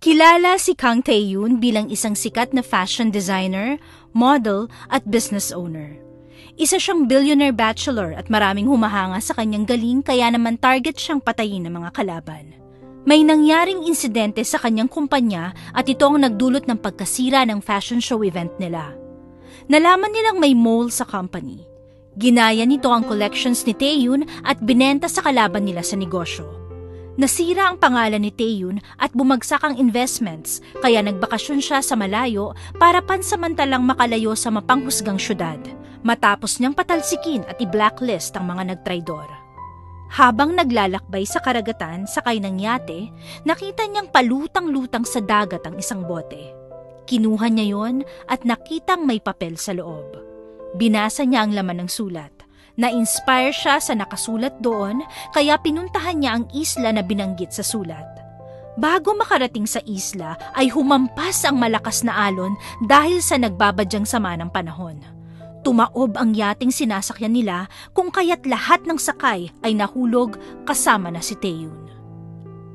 Kilala si Kang Tae-yoon bilang isang sikat na fashion designer, model at business owner. Isa siyang billionaire bachelor at maraming humahanga sa kanyang galing kaya naman target siyang patayin ng mga kalaban. May nangyaring insidente sa kanyang kumpanya at ito ang nagdulot ng pagkasira ng fashion show event nila. Nalaman nilang may mole sa company. Ginaya nito ang collections ni Taeyoon at binenta sa kalaban nila sa negosyo. Nasira ang pangalan ni Taeyoon at bumagsak ang investments kaya nagbakasyon siya sa malayo para pansamantalang makalayo sa mapanghusgang syudad matapos niyang patalsikin at i-blacklist ang mga nagtraidor. Habang naglalakbay sa karagatan sakay ng yate, nakita niyang palutang-lutang sa dagat ang isang bote. Kinuha niya yon at nakitang may papel sa loob. Binasa niya ang laman ng sulat. Na-inspire siya sa nakasulat doon kaya pinuntahan niya ang isla na binanggit sa sulat. Bago makarating sa isla ay humampas ang malakas na alon dahil sa nagbabadyang sama ng panahon. Tumaob ang yating sinasakyan nila kung kaya't lahat ng sakay ay nahulog kasama na si Taeyoon.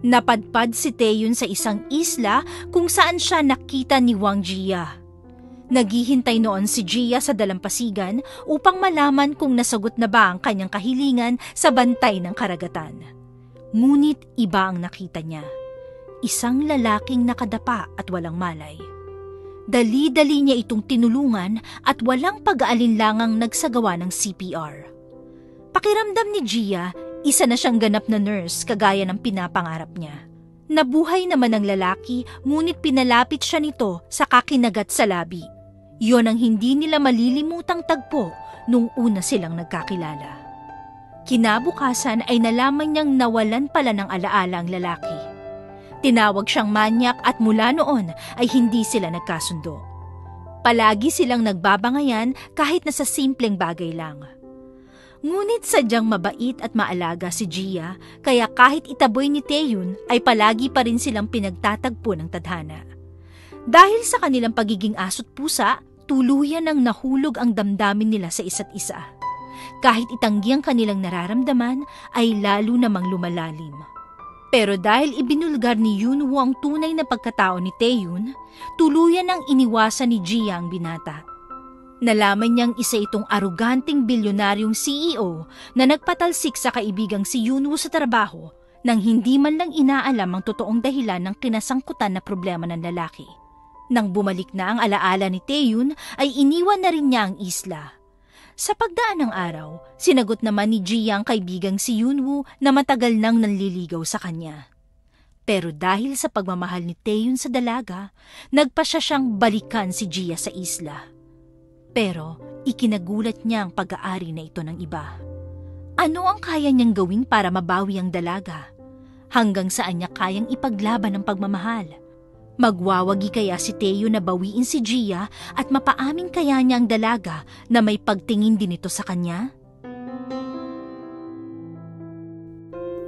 Napadpad si Taeyoon sa isang isla kung saan siya nakita ni Wang Jia. Naghihintay noon si Jia sa dalampasigan upang malaman kung nasagot na ba ang kanyang kahilingan sa bantay ng karagatan. Ngunit iba ang nakita niya. Isang lalaking nakadapa at walang malay. Dali-dali niya itong tinulungan at walang pag-aalinlangang nagsagawa ng CPR. Pakiramdam ni Jia, isa na siyang ganap na nurse kagaya ng pinapangarap niya. Nabuhay naman ang lalaki ngunit pinalapit siya nito sa kakinagat sa labi. Yon ang hindi nila malilimutang tagpo nung una silang nagkakilala. Kinabukasan ay nalaman niyang nawalan pala ng alaala ang lalaki. Tinawag siyang manyak at mula noon ay hindi sila nagkasundo. Palagi silang nagbabangayan kahit na sa simpleng bagay lang. Ngunit sadyang mabait at maalaga si Jia kaya kahit itaboy ni Taeyoon ay palagi pa rin silang pinagtatagpo ng tadhana. Dahil sa kanilang pagiging aso't pusa, tuluyan ang nahulog ang damdamin nila sa isa't isa. Kahit itanggi ang kanilang nararamdaman ay lalo namang lumalalim. Pero dahil ibinulgar ni Yoonwoo ang tunay na pagkatao ni Taeyoon, tuluyan ang iniwasan ni Jia ang binata. Nalaman niyang isa itong aruganting bilyonaryong CEO na nagpatalsik sa kaibigang si Yoonwoo sa trabaho nang hindi man lang inaalam ang totoong dahilan ng kinasangkutan na problema ng lalaki. Nang bumalik na ang alaala ni Taeyoon ay iniwan na rin niya ang isla. Sa pagdaan ng araw, sinagot naman ni Jia ang kaibigang si Yoonwoo na matagal nang nanliligaw sa kanya. Pero dahil sa pagmamahal ni Taeyoon sa dalaga, nagpasya siyang balikan si Jia sa isla. Pero ikinagulat niya ang pag-aari na ito ng iba. Ano ang kaya niyang gawin para mabawi ang dalaga? Hanggang saan niya kayang ipaglaban ang pagmamahal? Magwawagi kaya si Taeyoon na bawiin si Jia at mapaamin kaya niya ang dalaga na may pagtingin din ito sa kanya?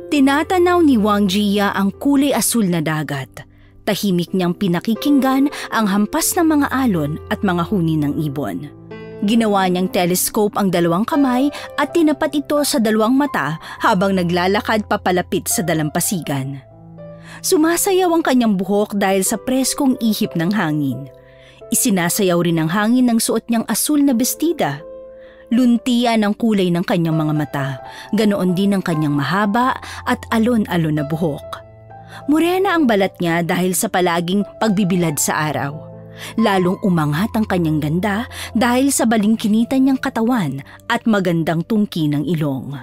Tinatanaw ni Wang Jia ang kulay asul na dagat. Tahimik niyang pinakikinggan ang hampas ng mga alon at mga huni ng ibon. Ginawa niyang telescope ang dalawang kamay at tinapat ito sa dalawang mata habang naglalakad papalapit sa dalampasigan. Sumasayaw ang kanyang buhok dahil sa preskong ihip ng hangin. Isinasayaw rin ng hangin ng suot niyang asul na bestida. Luntian ang kulay ng kanyang mga mata, ganoon din ang kanyang mahaba at alon-alon na buhok. Morena ang balat niya dahil sa palaging pagbibilad sa araw. Lalong umangat ang kanyang ganda dahil sa balingkinita niyang katawan at magandang tungki ng ilong.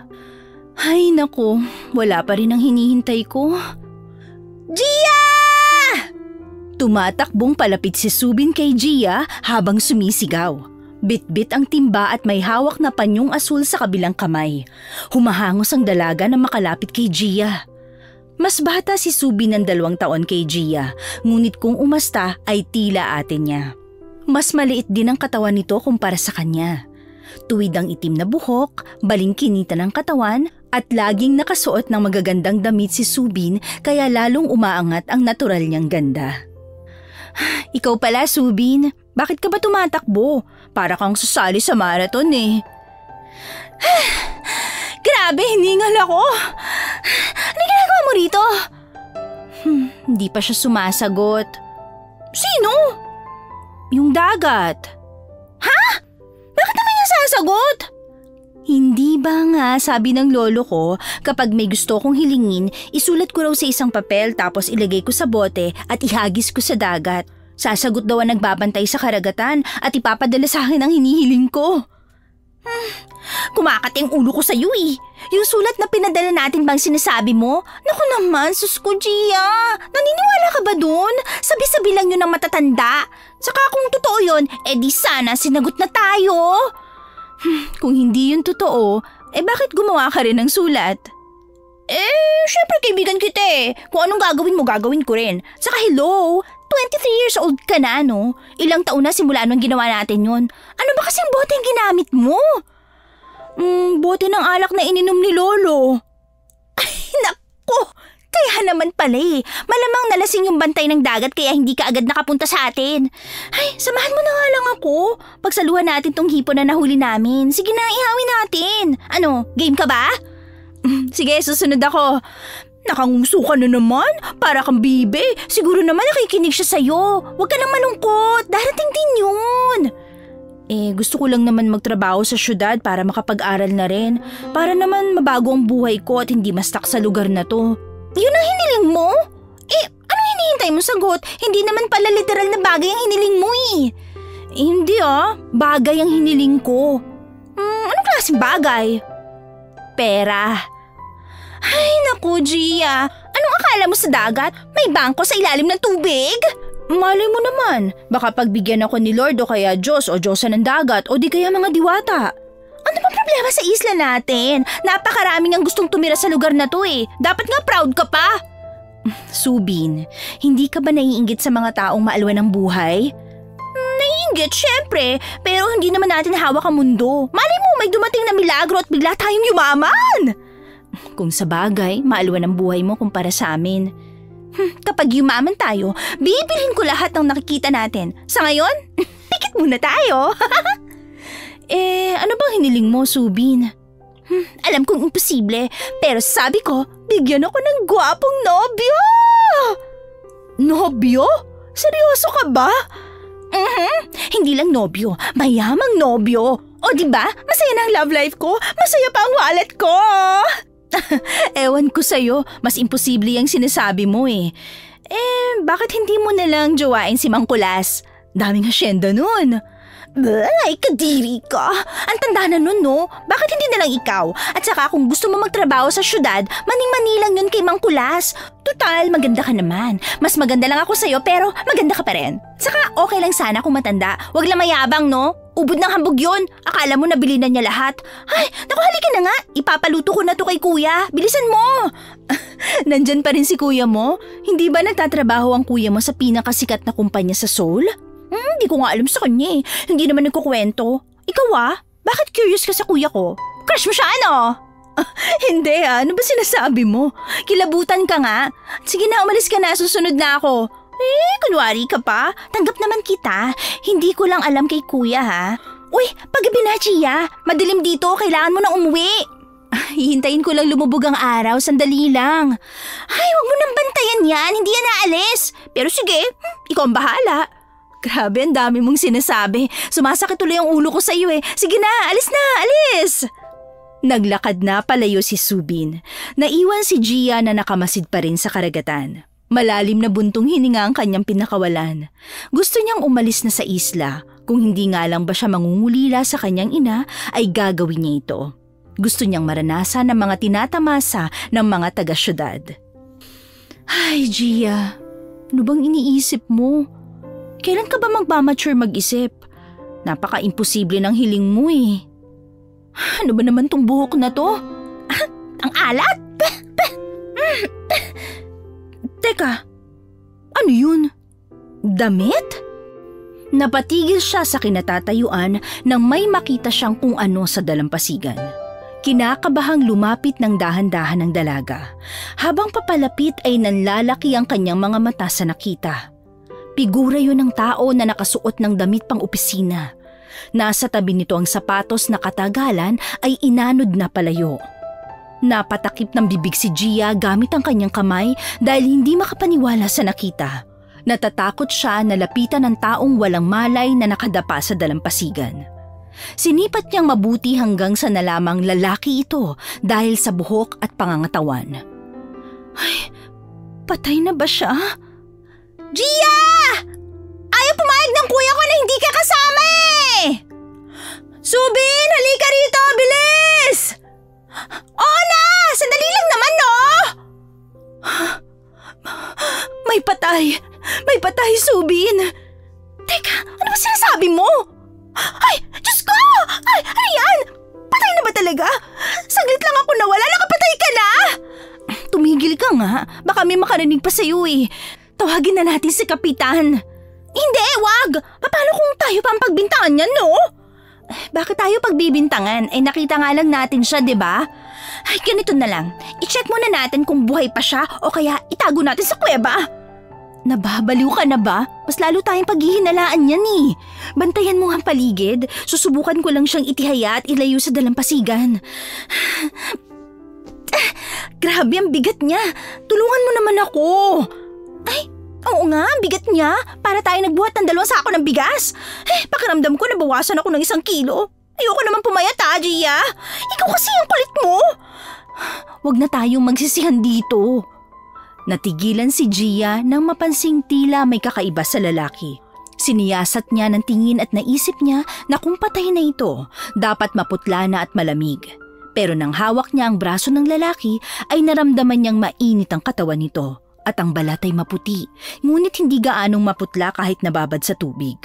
Ay naku, wala pa rin ang hinihintay ko. Jia! Tumatakbong palapit si Subin kay Jia habang sumisigaw. Bit-bit ang timba at may hawak na panyong asul sa kabilang kamay. Humahangos ang dalaga na makalapit kay Jia. Mas bata si Subin ng 2 taon kay Jia, ngunit kung umasta ay tila ate niya. Mas maliit din ang katawan nito kumpara sa kanya. Tuwid ang itim na buhok, balingkinita ng katawan at laging nakasuot ng magagandang damit si Subin kaya lalong umaangat ang natural niyang ganda. Ikaw pala, Subin. Bakit ka ba tumatakbo? Para kang susali sa marathon eh. Grabe, hiningal ako. Ano ginagawa mo rito? Hindi pa siya sumasagot. Sino? Yung dagat. Ha? Bakit naman niya sasagot? Hindi ba nga sabi ng lolo ko, kapag may gusto kong hilingin, isulat ko raw sa isang papel tapos ilagay ko sa bote at ihagis ko sa dagat. Sasagot daw ang nagbabantay sa karagatan at ipapadala sa akin ang hinihiling ko. Kumakati ang ulo ko sa iyo eh. Yung sulat na pinadala natin bang sinasabi mo? Naku naman, sus ko, Gia. Naniniwala ka ba dun? Sabi-sabi lang yun ng matatanda. Saka kung totoo yun, edi sana sinagot na tayo. Kung hindi yun totoo, bakit gumawa ka rin ng sulat? Syempre kaibigan kita eh. Kung anong gagawin mo, gagawin ko rin. Saka hello, 23 years old ka na, no? Ilang taon na simula nung ginawa natin yun. Ano ba kasing bote yung ginamit mo? Bote ng alak na ininom ni Lolo. Ay, naku! Kaya naman pala eh. Malamang nalasing yung bantay ng dagat kaya hindi ka agad nakapunta sa atin. Ay, samahan mo na nga lang ako. Pagsaluhan natin tong hipon na nahuli namin. Sige na, ihawin natin. Ano, game ka ba? Sige, susunod ako. Nakanguso ka na naman. Para kang bibe. Siguro naman nakikinig siya sa'yo. Huwag ka nang malungkot. Darating din yun. Gusto ko lang naman magtrabaho sa syudad para makapag-aral na rin. Para naman mabago ang buhay ko at hindi mastak sa lugar na to. Yun ang hiniling mo? Anong hinihintay mo sagot? Hindi naman pala literal na bagay ang hiniling mo eh. Hindi bagay ang hiniling ko. Anong klaseng bagay? Pera. Ay naku, Gia. Anong akala mo sa dagat? May bangko sa ilalim ng tubig? Malay mo naman, baka pagbigyan ako ni Lord o kaya Diyos o Diyosa ng dagat o di kaya mga diwata. Ano ba problema sa isla natin? Napakaraming ang gustong tumira sa lugar na to eh. Dapat nga proud ka pa. Subin, hindi ka ba naiinggit sa mga taong maalwan ng buhay? Naiinggit, syempre. Pero hindi naman natin hawak ang mundo. Malay mo may dumating na milagro at bigla tayong yumaman. Kung sa bagay, maalwan ang buhay mo kumpara sa amin. Kapag yumaman tayo, bibilhin ko lahat ng nakikita natin. Sa ngayon, pikit muna tayo. Ano bang hiniling mo, Subin? Alam kong imposible, pero sabi ko, bigyan ako ng gwapong nobyo. Nobyo? Seryoso ka ba? Hindi lang nobyo, mayamang nobyo. O diba, masaya na ang love life ko, masaya pa ang wallet ko. Ewan ko sa'yo, mas imposible yung sinasabi mo eh. Bakit hindi mo nalang jowain si Mang Kulas? Daming hasyenda nun. Ay, kadiri ka. Ang tanda na nun, no? Bakit hindi nalang ikaw? At saka kung gusto mo magtrabaho sa syudad, maning-manilang yun kay Mang Kulas. Total, maganda ka naman. Mas maganda lang ako sa'yo pero maganda ka pa rin. Saka okay lang sana kung matanda. Huwag lang mayabang, no? Ubod ng hambog yun. Akala mo nabili na niya lahat. Ay, naku, halika na nga. Ipapaluto ko na to kay kuya. Bilisan mo. Nandyan pa rin si kuya mo? Hindi ba nagtatrabaho ang kuya mo sa pinakasikat na kumpanya sa Seoul? Hindi ko nga alam sa kanya eh. Hindi naman nagkukwento. Ikaw bakit curious ka sa kuya ko? Crush mo siya ano? Hindi ano ba sinasabi mo? Kilabutan ka nga. Sige na, umalis ka na, susunod na ako. Kunwari ka pa. Tanggap naman kita. Hindi ko lang alam kay kuya ha. Uy, paggabi na, Gia. Madilim dito, kailangan mo na umuwi. Hihintayin ko lang lumubog ang araw, sandali lang. Ay, wag mo nang bantayan yan, hindi yan naalis. Pero sige, ikaw ang bahala. Grabe, ang dami mong sinasabi. Sumasakit tuloy ang ulo ko sa iyo eh. Sige na, alis! Naglakad na palayo si Subin. Naiwan si Gia na nakamasid pa rin sa karagatan. Malalim na buntong hininga ang kanyang pinakawalan. Gusto niyang umalis na sa isla. Kung hindi nga lang ba siya mangungulila sa kanyang ina, ay gagawin niya ito. Gusto niyang maranasan ang mga tinatamasa ng mga taga-syudad. Ay, Gia, ano bang iniisip mo? Kailan ka ba magmamature mag-isip? Napaka-imposible ng hiling mo eh. Ano ba naman tong buhok na to? Ang alat! Teka, ano yun? Damit? Napatigil siya sa kinatatayuan nang may makita siyang kung ano sa dalampasigan. Kinakabahang lumapit ng dahan-dahan ng dalaga. Habang papalapit ay nanlalaki ang kanyang mga mata sa nakita. Figura yun ng tao na nakasuot ng damit pang opisina. Nasa tabi nito ang sapatos na katagalan ay inanod na palayo. Napatakip ng bibig si Gia gamit ang kanyang kamay dahil hindi makapaniwala sa nakita. Natatakot siya na lapitan ng taong walang malay na nakadapa sa dalampasigan. Sinipat niyang mabuti hanggang sa nalamang lalaki ito dahil sa buhok at pangangatawan. Ay, patay na ba siya? Gia! Ayaw pumayag ng kuya ko na hindi ka kasama eh! Subin, halika rito, bilis! Oo na! Sandali lang naman, no? May patay! May patay, Subin! Teka, ano ba sinasabi mo? Ay, Diyos ko! Ay, ano yan? Patay na ba talaga? Saglit lang ako nawala, nakapatay ka na! Tumigil ka nga, baka may makarinig pa sa'yo eh. Tawagin na natin si Kapitan. Hindi, wag! Paano kung tayo pa ang pagbintangan niyan, no? Bakit tayo pagbibintangan? Eh nakita nga lang natin siya, di ba? Ay, ganito na lang. I-check muna natin kung buhay pa siya o kaya itago natin sa kuweba. Nababaliw ka na ba? Mas lalo tayong paghihinalaan yan eh. Bantayan mo ang paligid. Susubukan ko lang siyang itihaya at ilayo sa dalampasigan. Grabe ang bigat niya. Tulungan mo naman ako. Ay, oo nga, ang bigat niya. Para tayo nagbuhat ng 2 sako ng bigas. Pakiramdam ko nabawasan ako ng 1 kilo. Ayoko naman pumayat Gia. Ikaw kasi ang kulit mo. Huwag na tayong magsisihan dito. Natigilan si Gia nang mapansing tila may kakaiba sa lalaki. Siniyasat niya ng tingin at naisip niya na kung patay na ito, dapat maputla na at malamig. Pero nang hawak niya ang braso ng lalaki ay naramdaman niyang mainit ang katawan nito at ang balat ay maputi, ngunit hindi gaanong maputla kahit nababad sa tubig.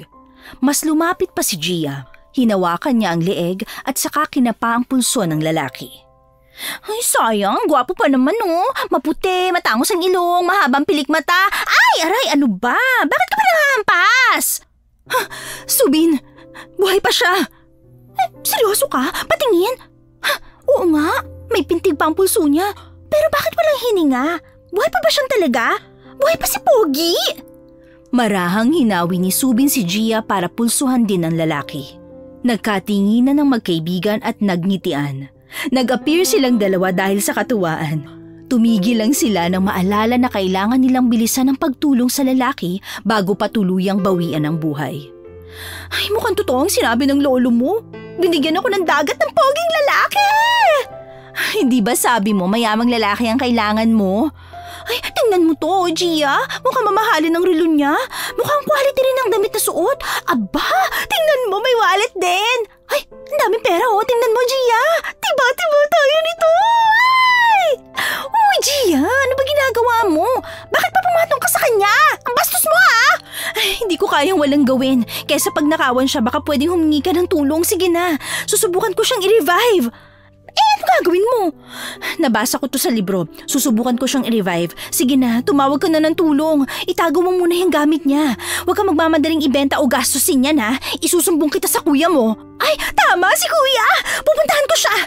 Mas lumapit pa si Gia. Hinawakan niya ang leeg at saka kinapa ang pulso ng lalaki. Ay sayang, gwapo pa naman oh. Maputi, matangos ang ilong, mahabang pilik mata. Ay, aray, ano ba? Bakit ka pa nangahampas? Subin, buhay pa siya. Seryoso ka? Patingin? Oo nga, may pintig pa ang pulso niya. Pero bakit walang hininga? Buhay pa ba siyang talaga? Buhay pa si Pogi? Marahang hinawi ni Subin si Gia para pulsuhan din ang lalaki. Nagkatinginan ng magkaibigan at nagngitian. Nag-appear silang dalawa dahil sa katuwaan. Tumigil lang sila nang maalala na kailangan nilang bilisan ang pagtulong sa lalaki bago pa tuluyang bawian ang buhay. Ay, mukhang totoo ang sinabi ng lolo mo. Binigyan ako ng dagat ng poging lalaki! Hindi ba sabi mo mayamang lalaki ang kailangan mo? Ay, tingnan mo to, Gia. Mukhang mamahalin ang relo niya. Mukhang quality rin ang damit na suot. Aba, tingnan mo, may wallet din. Ay, ang daming pera oh. Tingnan mo, Gia. Tiba-tiba tayo nito. Ay! Uy, Gia, ano ba ginagawa mo? Bakit pa pumatong ka sa kanya? Ang bastos mo ah! Ay, hindi ko kayang walang gawin. Kesa pag nakawan siya, baka pwedeng humingi ka ng tulong. Sige na, susubukan ko siyang i-revive. Ano gagawin mo? Nabasa ko to sa libro. Susubukan ko siyang i-revive. Sige na, tumawag ka na ng tulong. Itago mo muna yung gamit niya. Huwag kang magmamadaling ibenta o gastusin yan ha. Isusumbong kita sa kuya mo. Ay, tama si kuya! Pupuntahan ko siya!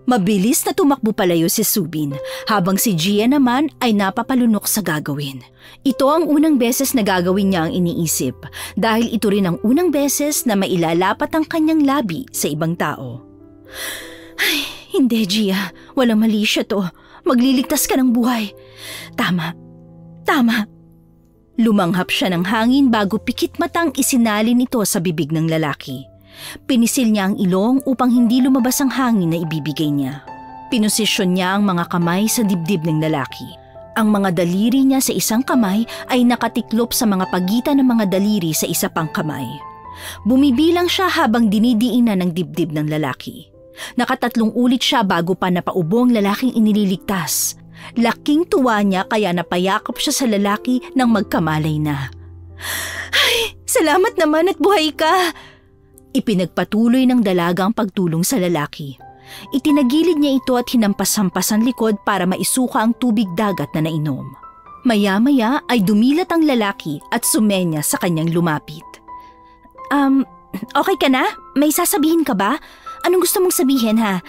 Mabilis na tumakbo palayo si Subin, habang si Gia naman ay napapalunok sa gagawin. Ito ang unang beses na gagawin niya ang iniisip, dahil ito rin ang unang beses na mailalapat ang kanyang labi sa ibang tao. Ay, hindi Gia, walang mali siya to. Magliligtas ka ng buhay. Tama. Lumanghap siya ng hangin bago pikit matang isinalin ito sa bibig ng lalaki. Pinisil niya ang ilong upang hindi lumabas ang hangin na ibibigay niya. Pinosisyon niya ang mga kamay sa dibdib ng lalaki. Ang mga daliri niya sa isang kamay ay nakatiklop sa mga pagitan ng mga daliri sa isa pang kamay. Bumibilang siya habang dinidiinan ng dibdib ng lalaki. 3 ulit siya bago pa napaubo ang lalaking inililigtas. Laking tuwa niya kaya napayakap siya sa lalaki nang magkamalay na. Ay, salamat naman at buhay ka! Ipinagpatuloy ng dalaga ang pagtulong sa lalaki. Itinagilid niya ito at hinampas-hampas ang likod para maisuka ang tubig dagat na nainom. Maya-maya ay dumilat ang lalaki at sumenya sa kanyang lumapit. Okay ka na? May sasabihin ka ba? Anong gusto mong sabihin ha?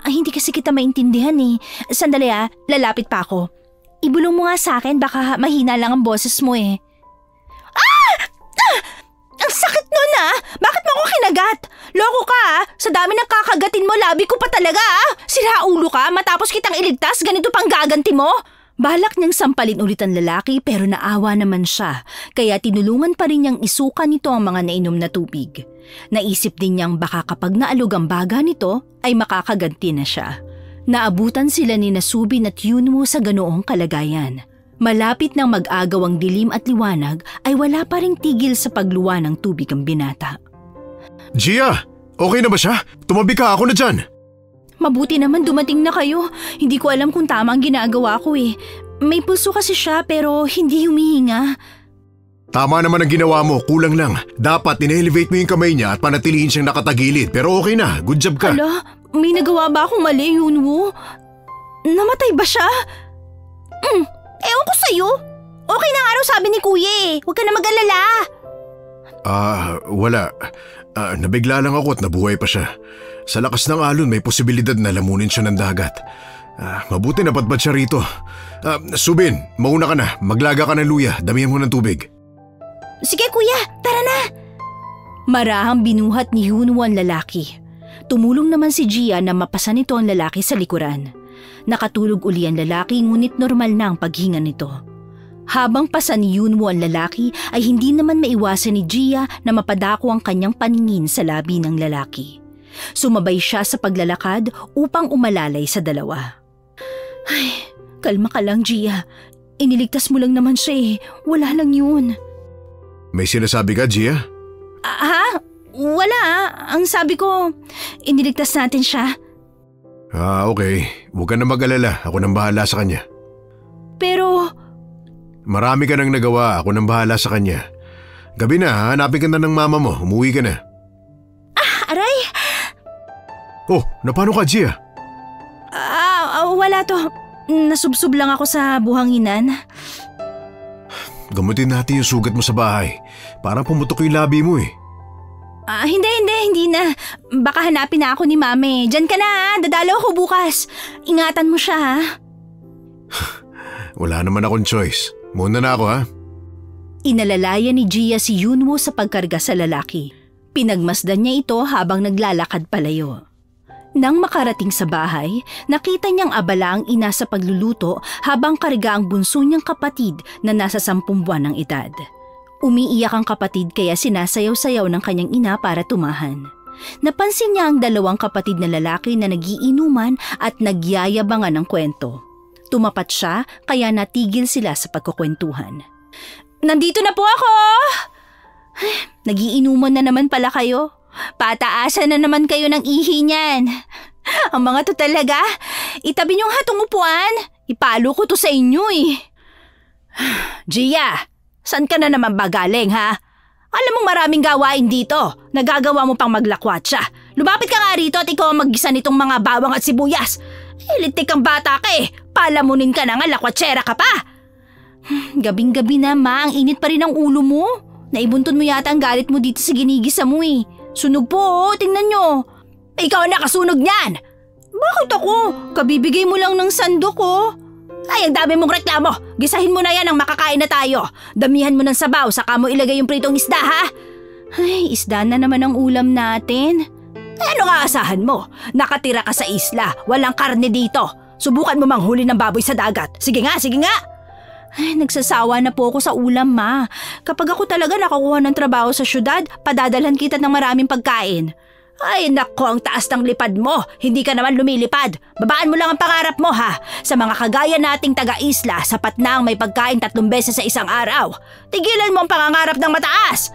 Hindi kasi kita maintindihan eh. Sandali lalapit pa ako. Ibulong mo nga sa akin, baka mahina lang ang boses mo eh. Ang sakit nun Bakit mo ako kinagat? Loko ka ah! Sa dami ng kakagatin mo, labi ko pa talaga ah! Siraulo ka, matapos kitang iligtas, ganito pang gaganti mo? Balak niyang sampalin ulit ang lalaki pero naawa naman siya, kaya tinulungan pa rin niyang isuka nito ang mga nainom na tubig. Naisip din niyang baka kapag naalog ang baga nito ay makakaganti na siya. Naabutan sila ni Subin at Yunwoo sa ganoong kalagayan. Malapit nang mag-agaw ang dilim at liwanag ay wala pa ring tigil sa pagluwa ng tubig ang binata. Gia, okay na ba siya? Tumabi ka, ako na dyan. Mabuti naman dumating na kayo. Hindi ko alam kung tama ang ginagawa ko eh. May pulso kasi siya pero hindi humihinga. Tama naman ang ginawa mo, kulang lang. Dapat in-elevate mo yung kamay niya at panatilihin siyang nakatagilid. Pero okay na, good job ka. Ala, may nagawa ba akong mali, Yunwoo? Namatay ba siya? Ewan ko sa'yo. Okay na nga raw sabi ni Kuya eh. Huwag ka na mag-alala. Wala. Nabigla lang ako at nabuhay pa siya. Sa lakas ng alon may posibilidad na lamunin siya ng dagat. Mabuti napadpad siya rito. Subin, mauna ka na. Maglaga ka ng luya. Damihan mo ng tubig. Sige kuya, tara na. Marahang binuhat ni Yunwoo ang lalaki. Tumulong naman si Gia na mapasan nito ang lalaki sa likuran. Nakatulog uli ang lalaki ngunit normal na ang paghinga nito. Habang pasan ni Yunwoo ang lalaki ay hindi naman maiwasan ni Gia na mapadako ang kanyang paningin sa labi ng lalaki. Sumabay siya sa paglalakad upang umalalay sa dalawa. Ay, kalma ka lang Gia. Iniligtas mo lang naman siya eh. Wala lang yun. May sinasabi ka, Gia? Wala. Ang sabi ko, iniligtas natin siya. Okay. Huwag ka na mag-alala. Ako nang bahala sa kanya. Pero... Marami ka nang nagawa. Ako nang bahala sa kanya. Gabi na, hanapin ka na ng mama mo. Umuwi ka na. Aray! Oh, napano ka, Gia? Wala to. Nasubsob lang ako sa buhanginan. Gamutin natin yung sugat mo sa bahay. Parang pumutok yung labi mo eh. Hindi na. Baka hanapin na ako ni Mami. Diyan ka na ha. Dadalaw ako bukas. Ingatan mo siya ha. Wala naman akong choice. Muna na ako ha. Inalalaya ni Gia si Yunwoo sa pagkarga sa lalaki. Pinagmasdan niya ito habang naglalakad palayo. Nang makarating sa bahay, nakita niyang abala ang ina sa pagluluto habang karga ang bunso niyang kapatid na nasa 10 buwan ng edad. Umiiyak ang kapatid kaya sinasayaw-sayaw ng kanyang ina para tumahan. Napansin niya ang 2 kapatid na lalaki na nagiinuman at nagyayabangan ng kwento. Tumapat siya kaya natigil sila sa pagkukwentuhan. Nandito na po ako! Nagiinuman na naman pala kayo. Pataasan na naman kayo ng ihi niyan. Ang mga to talaga, itabi niyong hatong upuan. Ipalo ko to sa inyo eh. Gia, saan ka na naman ba galing ha? Alam mong maraming gawain dito. Nagagawa mo pang maglakwatsa. Lumapit ka nga rito at ikaw ang mag-gisa nitong mga bawang at sibuyas. Lintik ang bata ka eh. Palamunin ka na nga, lakwatsera ka pa. Gabing-gabi na ma, ang init pa rin ang ulo mo. Naibunton mo yata ang galit mo dito sa ginigisa mo eh. Sunog po, tingnan nyo. Ikaw ang nakasunog niyan. Bakit ako? Kabibigay mo lang ng sandok ko. Ay, ang dami mong reklamo. Gisahin mo na yan ang makakain na tayo. Damihan mo ng sabaw, saka mo ilagay yung pritong isda ha. Ay, isda na naman ang ulam natin. Ano nga asahan mo? Nakatira ka sa isla, walang karne dito. Subukan mo manghuli ng baboy sa dagat. Sige nga, sige nga. Ay, nagsasawa na po ako sa ulam, ma. Kapag ako talaga nakakuha ng trabaho sa syudad, padadalhan kita ng maraming pagkain. Ay, nako, ang taas ng lipad mo. Hindi ka naman lumilipad. Babaan mo lang ang pangarap mo, ha? Sa mga kagaya nating taga-isla, sapat na ang may pagkain 3 beses sa isang araw. Tigilan mo ang pangangarap ng mataas.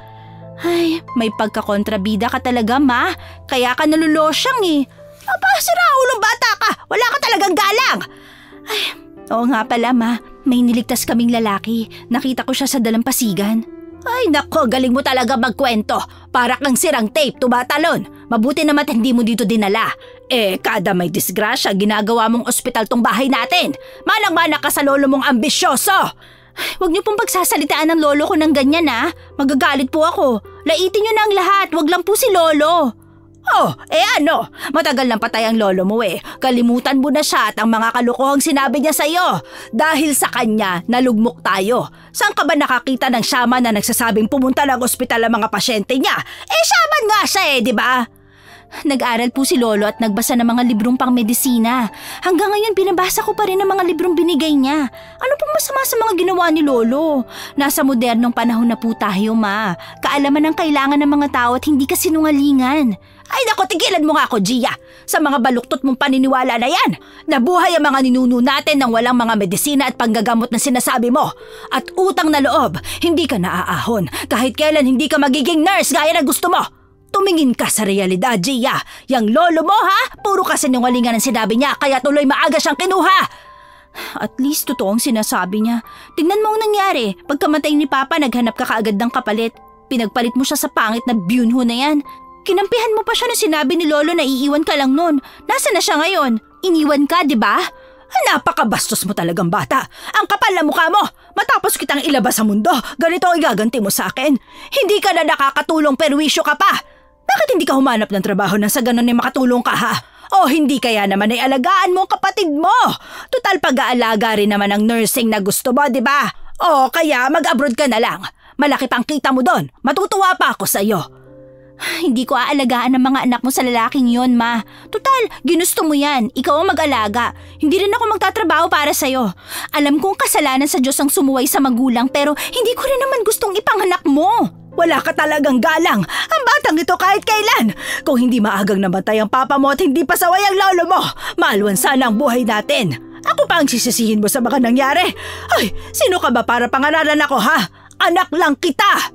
Ay, may pagkakontrabida ka talaga, ma. Kaya ka nalulosyang eh. Aba, siraulong bata ka. Wala ka talagang galang. Ay, oo nga pala, ma. May niligtas kaming lalaki. Nakita ko siya sa dalampasigan. Ay nako, galing mo talaga magkwento. Para kang sirang tape, tumatalon. Mabuti naman hindi mo dito dinala. Kada may disgrasya, ginagawa mong ospital tong bahay natin. Manang-mana ka sa lolo mong ambisyoso. Huwag niyo pong pagsasalitaan ng lolo ko ng ganyan ha. Magagalit po ako. Laitin niyo na ang lahat, wag lang po si lolo. Oh, ano? Matagal nang patay ang lolo mo eh. Kalimutan mo na siya at ang mga kalokohang sinabi niya sa'yo. Dahil sa kanya, nalugmok tayo. Saan ka ba nakakita ng shaman na nagsasabing pumunta ng ospital ang mga pasyente niya? Shaman nga siya di ba? Nag-aral po si Lolo at nagbasa ng mga librong pang-medisina. Hanggang ngayon binabasa ko pa rin ang mga librong binigay niya. Ano pong masama sa mga ginawa ni Lolo? Nasa modernong panahon na po tayo, Ma. Kaalaman ang kailangan ng mga tao at hindi ka sinungalingan. Ay nako, tigilan mo nga ako, Gia. Sa mga baluktot mong paniniwala na yan. Nabuhay ang mga ninuno natin ng walang mga medisina at panggagamot na sinasabi mo. At utang na loob, hindi ka naaahon. Kahit kailan hindi ka magiging nurse gaya na gusto mo. Tumingin ka sa realidad, Gia. Yang lolo mo, ha? Puro kasinungalingan ang sinabi niya, kaya tuloy maaga siyang kinuha. At least totoong sinasabi niya. Tingnan mo ang nangyari. Pagkamatay ni Papa, naghanap ka kaagad ng kapalit. Pinagpalit mo siya sa pangit na byunho na yan. Kinampihan mo pa siya na sinabi ni Lolo na iiwan ka lang nun. Nasaan na siya ngayon? Iniwan ka, di ba? Napakabastos mo talagang bata. Ang kapal na mukha mo. Matapos kitang ilabas sa mundo, ganito ang igaganti mo sa akin. Hindi ka na nakakatulong, perwisyo ka pa. Bakit hindi ka humanap ng trabaho na sa ganun ay makatulong ka, ha? O hindi kaya naman ay alagaan mo ang kapatid mo? Total pag-aalaga rin naman ang nursing na gusto mo, di ba? O kaya mag-abroad ka na lang. Malaki pang kita mo doon. Matutuwa pa ako sa iyo. Hindi ko aalagaan ang mga anak mo sa lalaking yon, Ma. Total, ginusto mo yan. Ikaw ang mag-alaga. Hindi rin ako magtatrabaho para sa'yo. Alam kong kasalanan sa Diyos ang sumuway sa magulang pero hindi ko rin naman gustong ipanganak mo. Wala ka talagang galang. Ang batang ito kahit kailan. Kung hindi maagang namatay ang papa mo at hindi pa saway ang lolo mo, maalwan sana ang buhay natin. Ako pa ang sisisihin mo sa mga nangyari. Ay, sino ka ba para pangaralan ako, ha? Anak lang kita!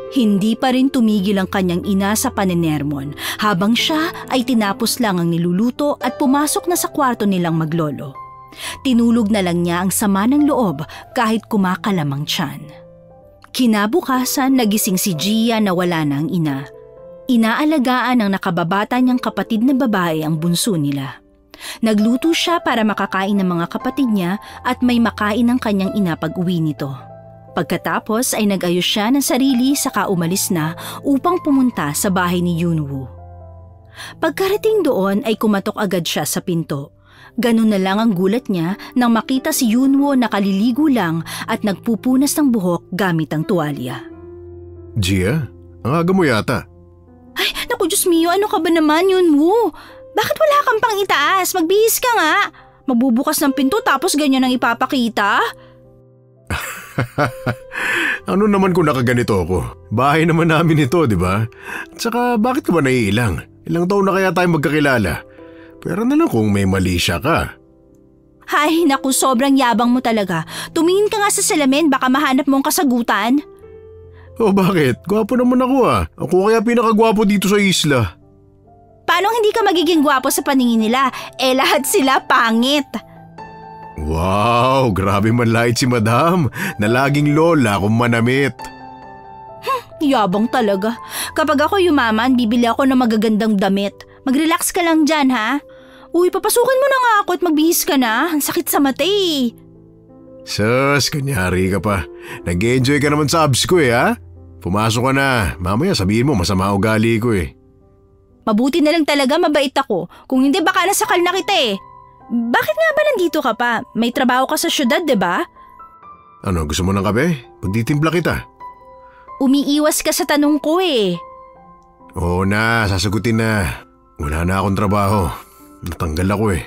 Hindi pa rin tumigil ang kanyang ina sa panenermon habang siya ay tinapos lang ang niluluto at pumasok na sa kwarto nilang maglolo. Tinulog na lang niya ang sama ng loob kahit kumakalamang tiyan. Kinabukasan nagising si Gia na wala na ang ina. Inaalagaan ng nakababata niyang kapatid na babae ang bunso nila. Nagluto siya para makakain ng mga kapatid niya at may makain ng kanyang ina pag-uwi nito. Pagkatapos ay nag-ayos siya ng sarili saka umalis na upang pumunta sa bahay ni Yunwoo. Pagkarating doon ay kumatok agad siya sa pinto. Ganun na lang ang gulat niya nang makita si Yunwoo na kaliligo lang at nagpupunas ng buhok gamit ang tuwalya. Gia, ang aga mo yata. Ay, naku Diyos mio, ano ka ba naman Yunwoo? Bakit wala kang pang itaas? Magbihis ka nga. Magbubukas ng pinto tapos ganyan ang ipapakita? Ano naman kung nakaganito ako? Bahay naman namin ito, di ba? Tsaka bakit ka ba naiilang? Ilang taon na kaya tayo magkakilala? Pero na lang kung may mali siya ka. Ay, naku, sobrang yabang mo talaga. Tumingin ka nga sa salamin, baka mahanap mo ang kasagutan. O bakit? Gwapo naman ako ah. Ako kaya pinakagwapo dito sa isla. Paano hindi ka magiging gwapo sa paningin nila? Eh lahat sila pangit. Wow, grabe manlait si Madam na laging lola kung manamit. Yabang talaga. Kapag ako yumaman, bibili ako ng magagandang damit. Mag-relax ka lang dyan, ha? Uy, papasukin mo na nga ako at magbihis ka na. Ang sakit sa mata eh. Sus, kanyari ka pa. Nag-enjoy ka naman sa abs ko eh, ha? Pumasok ka na. Mamaya sabihin mo masama ugali ko eh. Mabuti na lang talaga mabait ako. Kung hindi baka nasakal na kita eh. Bakit nga ba nandito ka pa? May trabaho ka sa syudad, diba? Ano, gusto mo ng kape? Pagtitimpla kita. Umiiwas ka sa tanong ko eh. Oo na, sasagutin na. Wala na akong trabaho. Natanggal ako eh.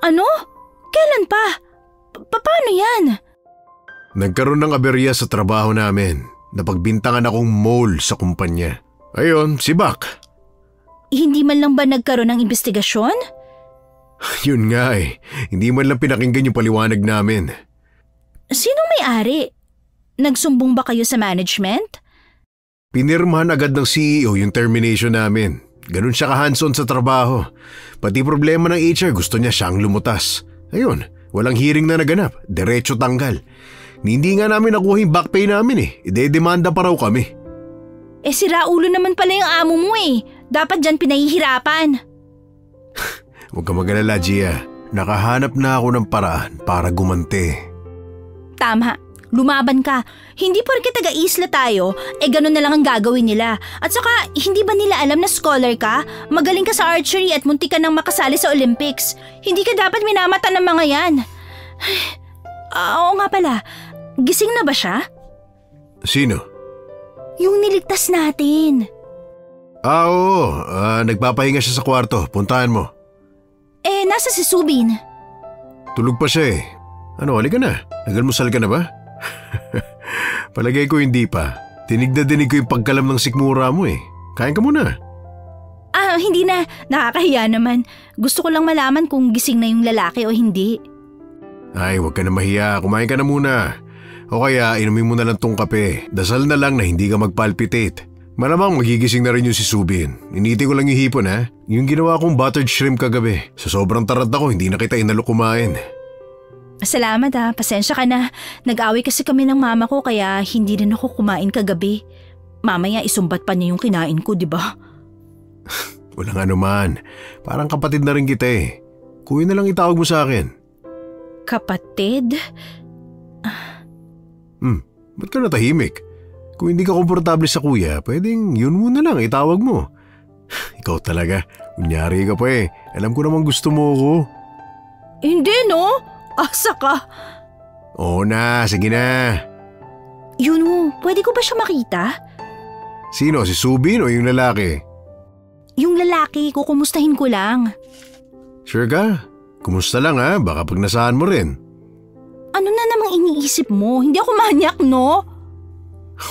Ano? Kailan pa? Paano yan? Nagkaroon ng aberya sa trabaho namin. Napagbintangan akong mole sa kumpanya. Ayun, si Bak. Hindi man lang ba nagkaroon ng investigasyon? Yun nga eh. Hindi man lang pinakinggan yung paliwanag namin. Sinong may-ari? Nagsumbong ba kayo sa management? Pinirmahan agad ng CEO yung termination namin. Ganun siya ka-hands-on sa trabaho. Pati problema ng HR gusto niya siyang lumutas. Ayun, walang hearing na naganap. Diretso tanggal. Hindi nga namin nakuha yung back pay namin eh. Ide-demanda pa raw kami. Eh si Raulo naman pala yung amo mo eh. Dapat dyan pinahihirapan. Huwag ka mag-alala, Gia. Nakahanap na ako ng paraan para gumanti. Tama. Lumaban ka. Hindi porke taga-isla tayo, ganun na lang ang gagawin nila. At saka, hindi ba nila alam na scholar ka? Magaling ka sa archery at munti ka nang makasali sa Olympics. Hindi ka dapat minamata ng mga yan. Oo nga pala. Gising na ba siya? Sino? Yung niligtas natin. Oo. Nagpapahinga siya sa kwarto. Puntahan mo. Nasa si Subin. Tulog pa siya eh. Ano, halika na. Nagalmusal ka na ba? Palagay ko hindi pa. Dinig na dinig ko yung pagkalam ng sikmura mo eh. Kain ka muna. Hindi na. Nakakahiya naman. Gusto ko lang malaman kung gising na yung lalaki o hindi. Ay, huwag ka na mahiya. Kumain ka na muna. O kaya, inumin mo na lang tong kape. Dasal na lang na hindi ka magpalpitate. Malamang magigising na rin yung si Subin. Initi ko lang yung hipon ha. Yung ginawa kong buttered shrimp kagabi. Sa sobrang tarad ako, hindi na kita inalok kumain. Salamat pasensya ka na. Nag-away kasi kami ng mama ko kaya hindi rin ako kumain kagabi. Mamaya isumbat pa niya yung kinain ko, di ba? Walang anuman. Parang kapatid na rin kita eh. Kuya na lang itawag mo sa akin. Kapatid? Ba't ka natahimik? Kung hindi ka komportable sa kuya, pwedeng yun muna lang itawag mo. Ikaw talaga, kunyari ka pa eh. Alam ko namang gusto mo ako. Hindi no? Asa ka? Oo na, sige na. Yun pwede ko ba siya makita? Sino, si Subin o yung lalaki? Yung lalaki, kukumustahin ko lang. Sure ka? Kumusta lang ha, baka pag nasaan mo rin. Ano na namang iniisip mo? Hindi ako manyak no?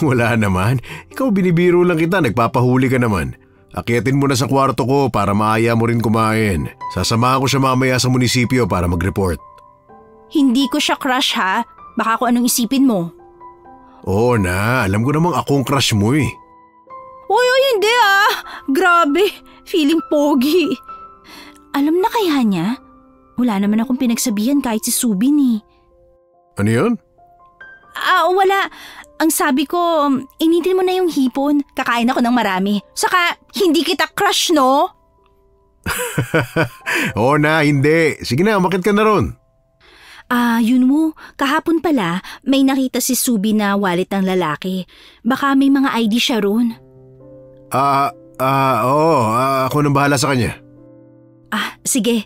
Wala naman. Ikaw binibiro lang kita, nagpapahuli ka naman. Akyatin mo na sa kwarto ko para maaya mo rin kumain. Sasamahan ko siya mamaya sa munisipyo para mag-report. Hindi ko siya crush ha. Baka kung anong isipin mo. Oo na, alam ko namang akong crush mo eh. Oy, hindi Grabe, feeling pogi. Alam na kaya niya? Wala naman akong pinagsabihan kahit si Subin eh. Ano yun? Wala. Ang sabi ko, initin mo na yung hipon. Kakain ako ng marami. Saka, hindi kita crush, no? Oo na, hindi. Sige na, umakit ka na ron. Yun mo. Kahapon pala, may nakita si Subi na wallet ng lalaki. Baka may mga ID siya ron. Oo. Ako nang bahala sa kanya. Sige.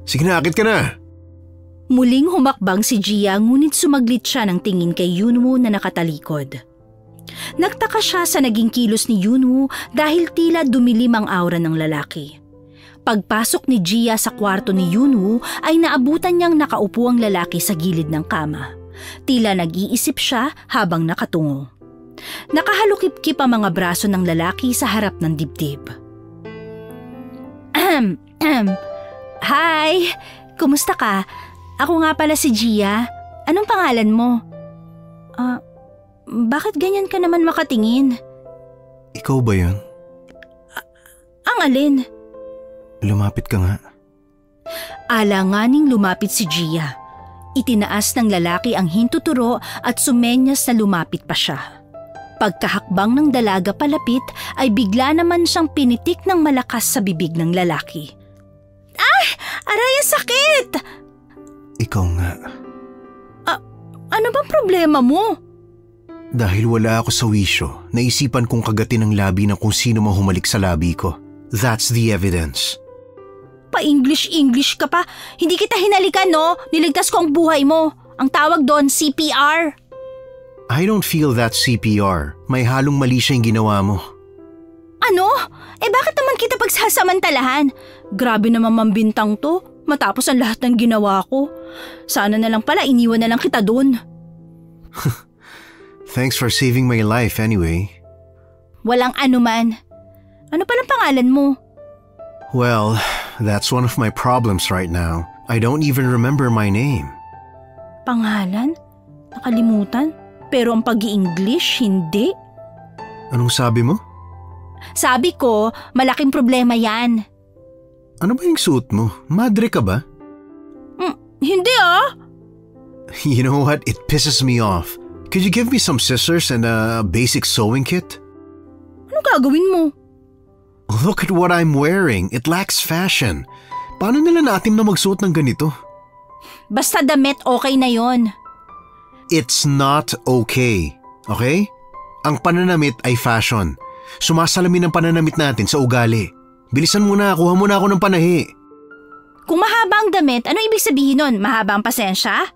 Sige na, akit ka na. Muling humakbang si Gia ngunit sumaglit siya ng tingin kay Yunwoo na nakatalikod. Nagtaka siya sa naging kilos ni Yunwoo dahil tila dumilim ang aura ng lalaki. Pagpasok ni Gia sa kwarto ni Yunwoo ay naabutan niyang nakaupo ang lalaki sa gilid ng kama. Tila nag-iisip siya habang nakatungo. Nakahalukip-kip ang mga braso ng lalaki sa harap ng dibdib. Hi! Kumusta ka? Ako nga pala si Gia. Anong pangalan mo? Bakit ganyan ka naman makatingin? Ikaw ba yun? Ang alin? Lumapit ka nga. Alanganing lumapit si Gia. Itinaas ng lalaki ang hintuturo at sumenyas na lumapit pa siya. Pagkahakbang ng dalaga palapit ay bigla naman siyang pinitik ng malakas sa bibig ng lalaki. Aray, ang sakit! Ikaw nga. Ano bang problema mo? Dahil wala ako sa wisyo, naisipan kong kagatin ang labi ng kung sino mang humalik sa labi ko. That's the evidence. Pa-English ka pa. Hindi kita hinalikan, no? Niligtas ko ang buhay mo. Ang tawag doon, CPR. I don't feel that CPR. May halong mali siya yung ginawa mo. Ano? Bakit naman kita pagsasamantalahan? Grabe naman mambintang to. Matapos ang lahat ng ginawa ko. Sana na lang pala iniwan na lang kita doon. Thanks for saving my life anyway. Walang anuman. Ano palang pangalan mo? Well, that's one of my problems right now. I don't even remember my name. Pangalan? Nakalimutan? Pero ang pag-i-English, hindi. Anong sabi mo? Sabi ko, malaking problema yan. Ano ba yung suot mo? Madre ka ba? Hindi You know what? It pisses me off. Could you give me some scissors and a basic sewing kit? Ano gagawin mo? Look at what I'm wearing. It lacks fashion. Paano nila natin na magsuot ng ganito? Basta damit, okay na yon. It's not okay. Okay? Ang pananamit ay fashion. Sumasalamin ang pananamit natin sa ugali. Bilisan mo na, kuha mo na ako ng panahi. Kung mahaba ang damit, ano ibig sabihin nun? Mahaba ang pasensya?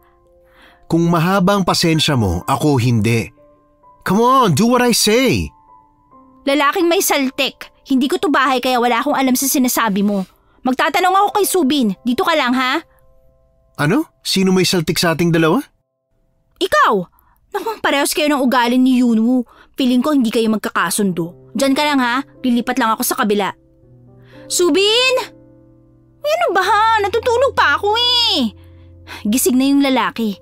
Kung mahaba ang pasensya mo, ako hindi. Come on, do what I say. Lalaking may saltik, Hindi ko to bahay kaya wala akong alam sa sinasabi mo. Magtatanong ako kay Subin. Dito ka lang ha? Ano? Sino may saltik sa ating dalawa? Ikaw! Naku, parehas kayo ng ugali ni Yunwoo. Feeling ko hindi kayo magkakasundo. Diyan ka lang ha? Lilipat lang ako sa kabila. Subin! Ano ba ha? Natutulog pa ako eh. Gising na yung lalaki.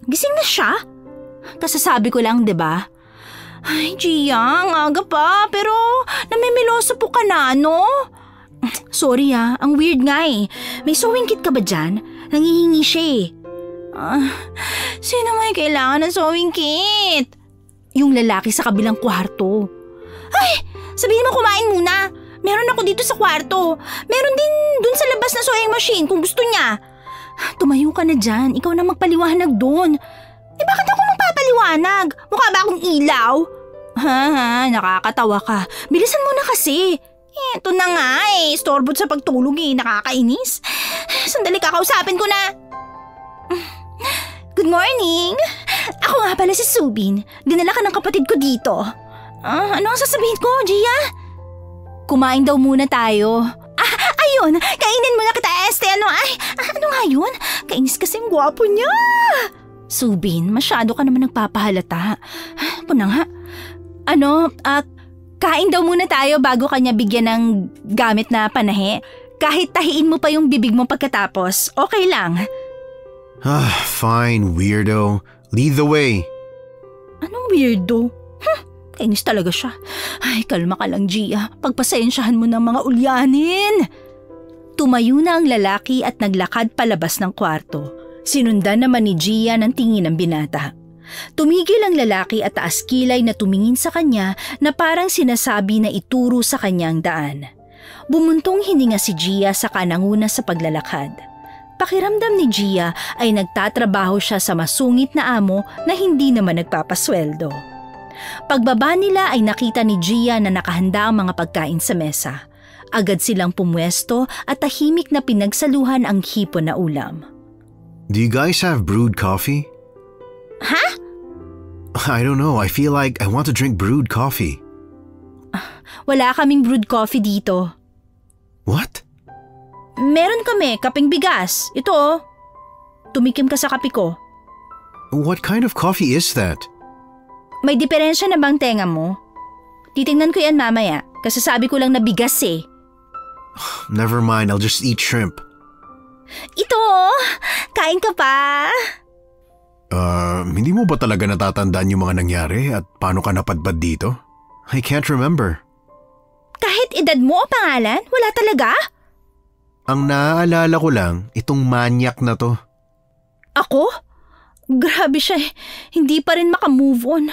Gising na siya? Kasasabi ko lang, 'di ba? Ay, Gia, ang aga pa, pero namimiloso po ka na, no? Sorry ang weird nga eh. May sewing kit ka ba dyan? Nangihingi siya eh. Sino may kailangan ng sewing kit? Yung lalaki sa kabilang kwarto. Ay, sabihin mo kumain muna. Meron ako dito sa kwarto. Meron din dun sa labas na sewing machine kung gusto niya. Tumayo ka na dyan. Ikaw na magpaliwanag dun. Eh bakit ako magpapaliwanag? Mukha ba akong ilaw? Nakakatawa ka. Bilisan mo na kasi. Ito na nga eh. Storbot sa pagtulog eh. Nakakainis. Sandali kakausapin ko na. Good morning. Ako nga pala si Subin. Dinala ka ng kapatid ko dito. Ano ang sasabihin ko, Gia? Kumain daw muna tayo. Ayun. Kainin muna kita, Este. Ano nga yun? Kainis kasing gwapo niya. Subin, masyado ka naman nagpapahalata. Ako na nga. Kain daw muna tayo bago kanya bigyan ng gamit na panahe. Kahit tahiin mo pa yung bibig mo pagkatapos, okay lang. Fine, weirdo. Lead the way. Anong weirdo? Kainis talaga siya. Ay, kalma ka lang, Gia. Pagpasensyahan mo ng mga ulyanin. Tumayo na ang lalaki at naglakad palabas ng kwarto. Sinundan naman ni Gia ng tingin ng binata. Tumigil ang lalaki at taas kilay na tumingin sa kanya na parang sinasabi na ituro sa kanyang daan. Bumuntong hininga si Gia sa kananguna sa paglalakad. Pakiramdam ni Gia ay nagtatrabaho siya sa masungit na amo na hindi naman nagpapasweldo. Pagbaba nila ay nakita ni Gia na nakahanda ang mga pagkain sa mesa. Agad silang pumwesto at tahimik na pinagsaluhan ang hipon na ulam. Do you guys have brewed coffee? Ha? I don't know. I feel like I want to drink brewed coffee. Wala kaming brewed coffee dito. What? Meron kami, kapeng bigas. Ito. Tumikim ka sa kape ko. What kind of coffee is that? May diferensya na bang tenga mo? Titingnan ko yan mamaya, kasi sabi ko lang na bigas eh. Never mind, I'll just eat shrimp. Ito, kain ka pa. Hindi mo ba talaga natatandaan yung mga nangyari at paano ka napadpad dito? I can't remember. Kahit edad mo o pangalan, wala talaga? Ang naaalala ko lang, itong manyak na to. Ako? Grabe siya eh. Hindi pa rin makamove on.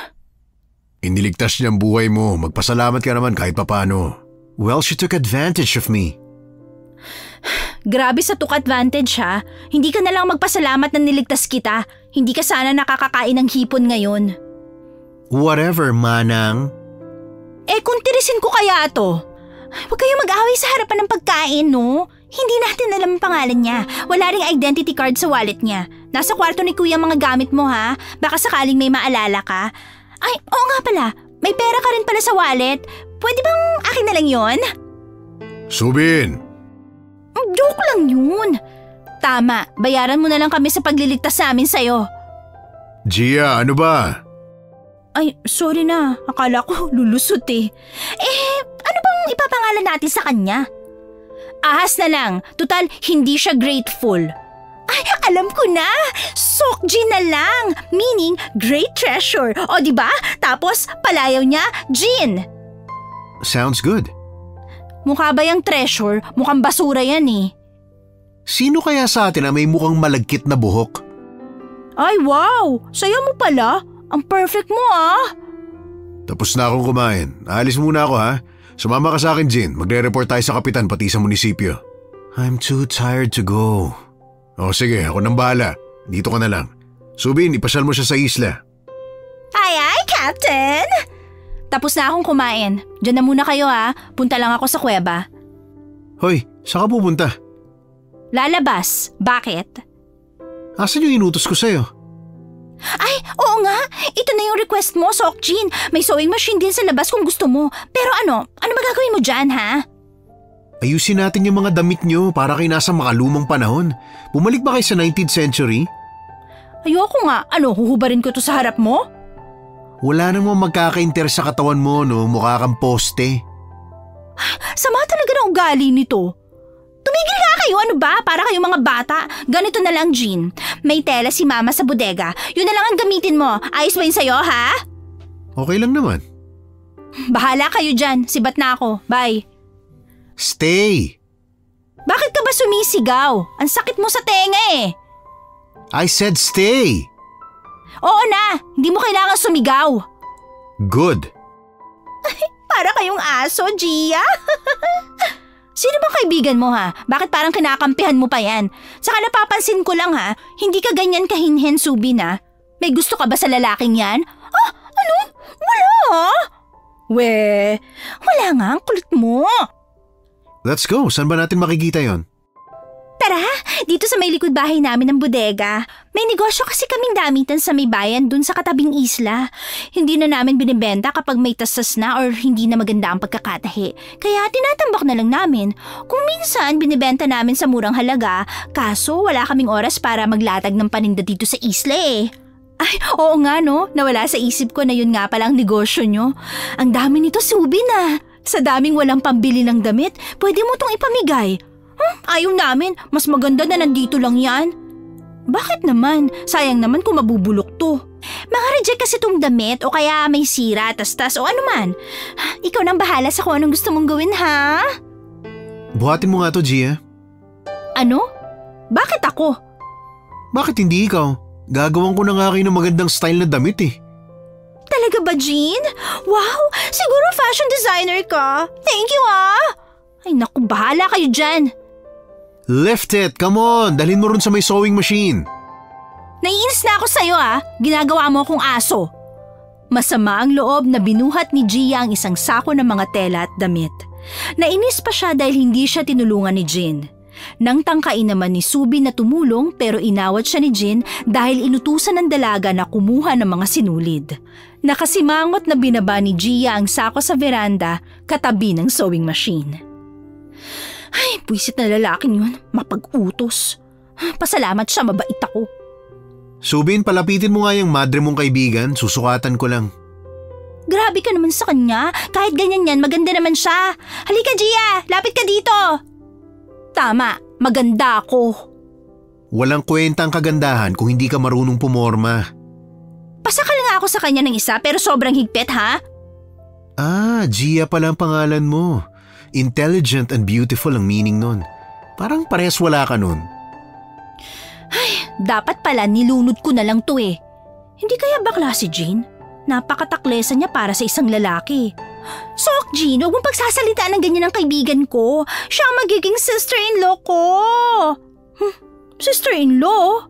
Iniligtas niya ang buhay mo. Magpasalamat ka naman kahit papano. Well, she took advantage of me. Grabe sa took advantage ha. Hindi ka na lang magpasalamat na niligtas kita. Hindi ka sana nakakakain ng hipon ngayon. Whatever, Manang. Kung tirisin ko kaya to? Huwag kayo mag-away sa harapan ng pagkain, no? Hindi natin alam ang pangalan niya. Wala ring identity card sa wallet niya. Nasa kwarto ni Kuya mga gamit mo ha. Baka sakaling may maalala ka. Ay, oo nga pala. May pera ka rin pala sa wallet. Pwede bang akin na lang yon? Subin! Joke lang yun. Tama, bayaran mo na lang kami sa pagliligtas namin sa'yo. Gia, ano ba? Ay, sorry na. Akala ko lulusot eh. Ano bang ipapangalan natin sa kanya? Ahas na lang. Tutal, hindi siya grateful. Ay, alam ko na. Sokji na lang. Meaning, great treasure. O diba? Tapos, palayaw niya, Jin. Sounds good. Mukha ba yung treasure? Mukhang basura yan eh. Sino kaya sa atin na may mukhang malagkit na buhok? Ay, wow! Saya mo pala. Ang perfect mo ah. Tapos na akong kumain. Aalis muna ako ha. Sumama ka sa akin, Jin. Magre-report tayo sa kapitan pati sa munisipyo. I'm too tired to go. O sige, ako nang bahala. Dito ka na lang. Subin, ipasyal mo siya sa isla. Ay, Captain! Tapos na akong kumain. Diyan na muna kayo ha. Punta lang ako sa kuweba. Hoy, saan ka pupunta? Lalabas. Bakit? Asan yung inutos ko sa'yo? Ay, oo nga. Ito na yung request mo, Seokjin. May sewing machine din sa labas kung gusto mo. Pero ano magagawin mo dyan, ha? Ayusin natin yung mga damit nyo para kayo nasa makalumang panahon. Bumalik ba kayo sa 19th century? Ayoko nga. Huhubarin ko to sa harap mo? Wala namang magkaka-interes sa katawan mo, no? Mukha kang poste. Sama talaga ng ugali nito. Tumigil nga kayo, ano ba? Para kayong mga bata. Ganito na lang, Jean. May tela si Mama sa bodega. Yun na lang ang gamitin mo. Ayos ba yun sa'yo, ha? Okay lang naman. Bahala kayo dyan. Sibat na ako. Bye. Stay! Bakit ka ba sumisigaw? Ang sakit mo sa tenga eh. I said stay! Oo na, hindi mo kailangan sumigaw. Good. Para kayong aso, Gia. Sino bang kaibigan mo ha? Bakit parang kinakampihan mo pa yan? Saka napapansin ko lang ha, hindi ka ganyan kahinhen, Subin ha. May gusto ka ba sa lalaking yan? Ah, ano? Wala ha? Wala nga, ang kulit mo. Let's go. Saan ba natin makikita yon? Tara, dito sa may likod bahay namin ng bodega. May negosyo kasi kaming damitan sa may bayan dun sa katabing isla. Hindi na namin binibenta kapag may tasas na or hindi na maganda ang pagkakatahi. Kaya tinatambak na lang namin. Kung minsan binibenta namin sa murang halaga, kaso wala kaming oras para maglatag ng paninda dito sa isla eh. Ay, oo nga no, nawala sa isip ko na yun nga palang negosyo nyo. Ang dami nito, Subin ah. Sa daming walang pambili ng damit, pwede mo tong ipamigay. Ayaw namin, mas maganda na nandito lang yan. Bakit naman? Sayang naman kung mabubulok to. Mga reject kasi tong damit o kaya may sira, tastas o ano man. Ikaw nang bahala sa kung anong gusto mong gawin, ha? Buhatin mo nga to, Gia. Ano? Bakit ako? Bakit hindi ikaw? Gagawan ko na nga kayo ng magandang style na damit eh. Talaga ba, Jean? Wow, siguro fashion designer ka. Thank you ah. Ay naku, bahala kayo dyan. Lift it, come on, dalhin mo rin sa may sewing machine. Naiinis na ako sa'yo ah, ginagawa mo akong aso. Masama ang loob na binuhat ni Gia ang isang sako ng mga tela at damit. Nainis pa siya dahil hindi siya tinulungan ni Jean. Nang tangkain naman ni Subin na tumulong pero inawat siya ni Jean dahil inutusan ng dalaga na kumuha ng mga sinulid. Nakasimangot na binaba ni Gia ang sako sa veranda katabi ng sewing machine. Ay, buwisit na lalaking yun, mapag-utos. Pasalamat siya, mabait ako. Subin, palapitin mo nga yung madre mong kaibigan, susukatan ko lang. Grabe ka naman sa kanya, kahit ganyan yan, maganda naman siya. Halika Gia, lapit ka dito. Tama, maganda ako. Walang kwentang kagandahan kung hindi ka marunong pumorma. Pasakal nga ako sa kanya ng isa pero sobrang higpit ha? Ah, Gia pala ang pangalan mo. Intelligent and beautiful ang meaning nun. Parang parehas wala ka nun. Ay, dapat pala nilunod ko na lang to eh. Hindi kaya bakla si Jean? Napakataklesa niya para sa isang lalaki. Seokjin, huwag mong pagsasalitaan ng ganyan ng kaibigan ko. Siya ang magiging sister-in-law ko. Sister-in-law?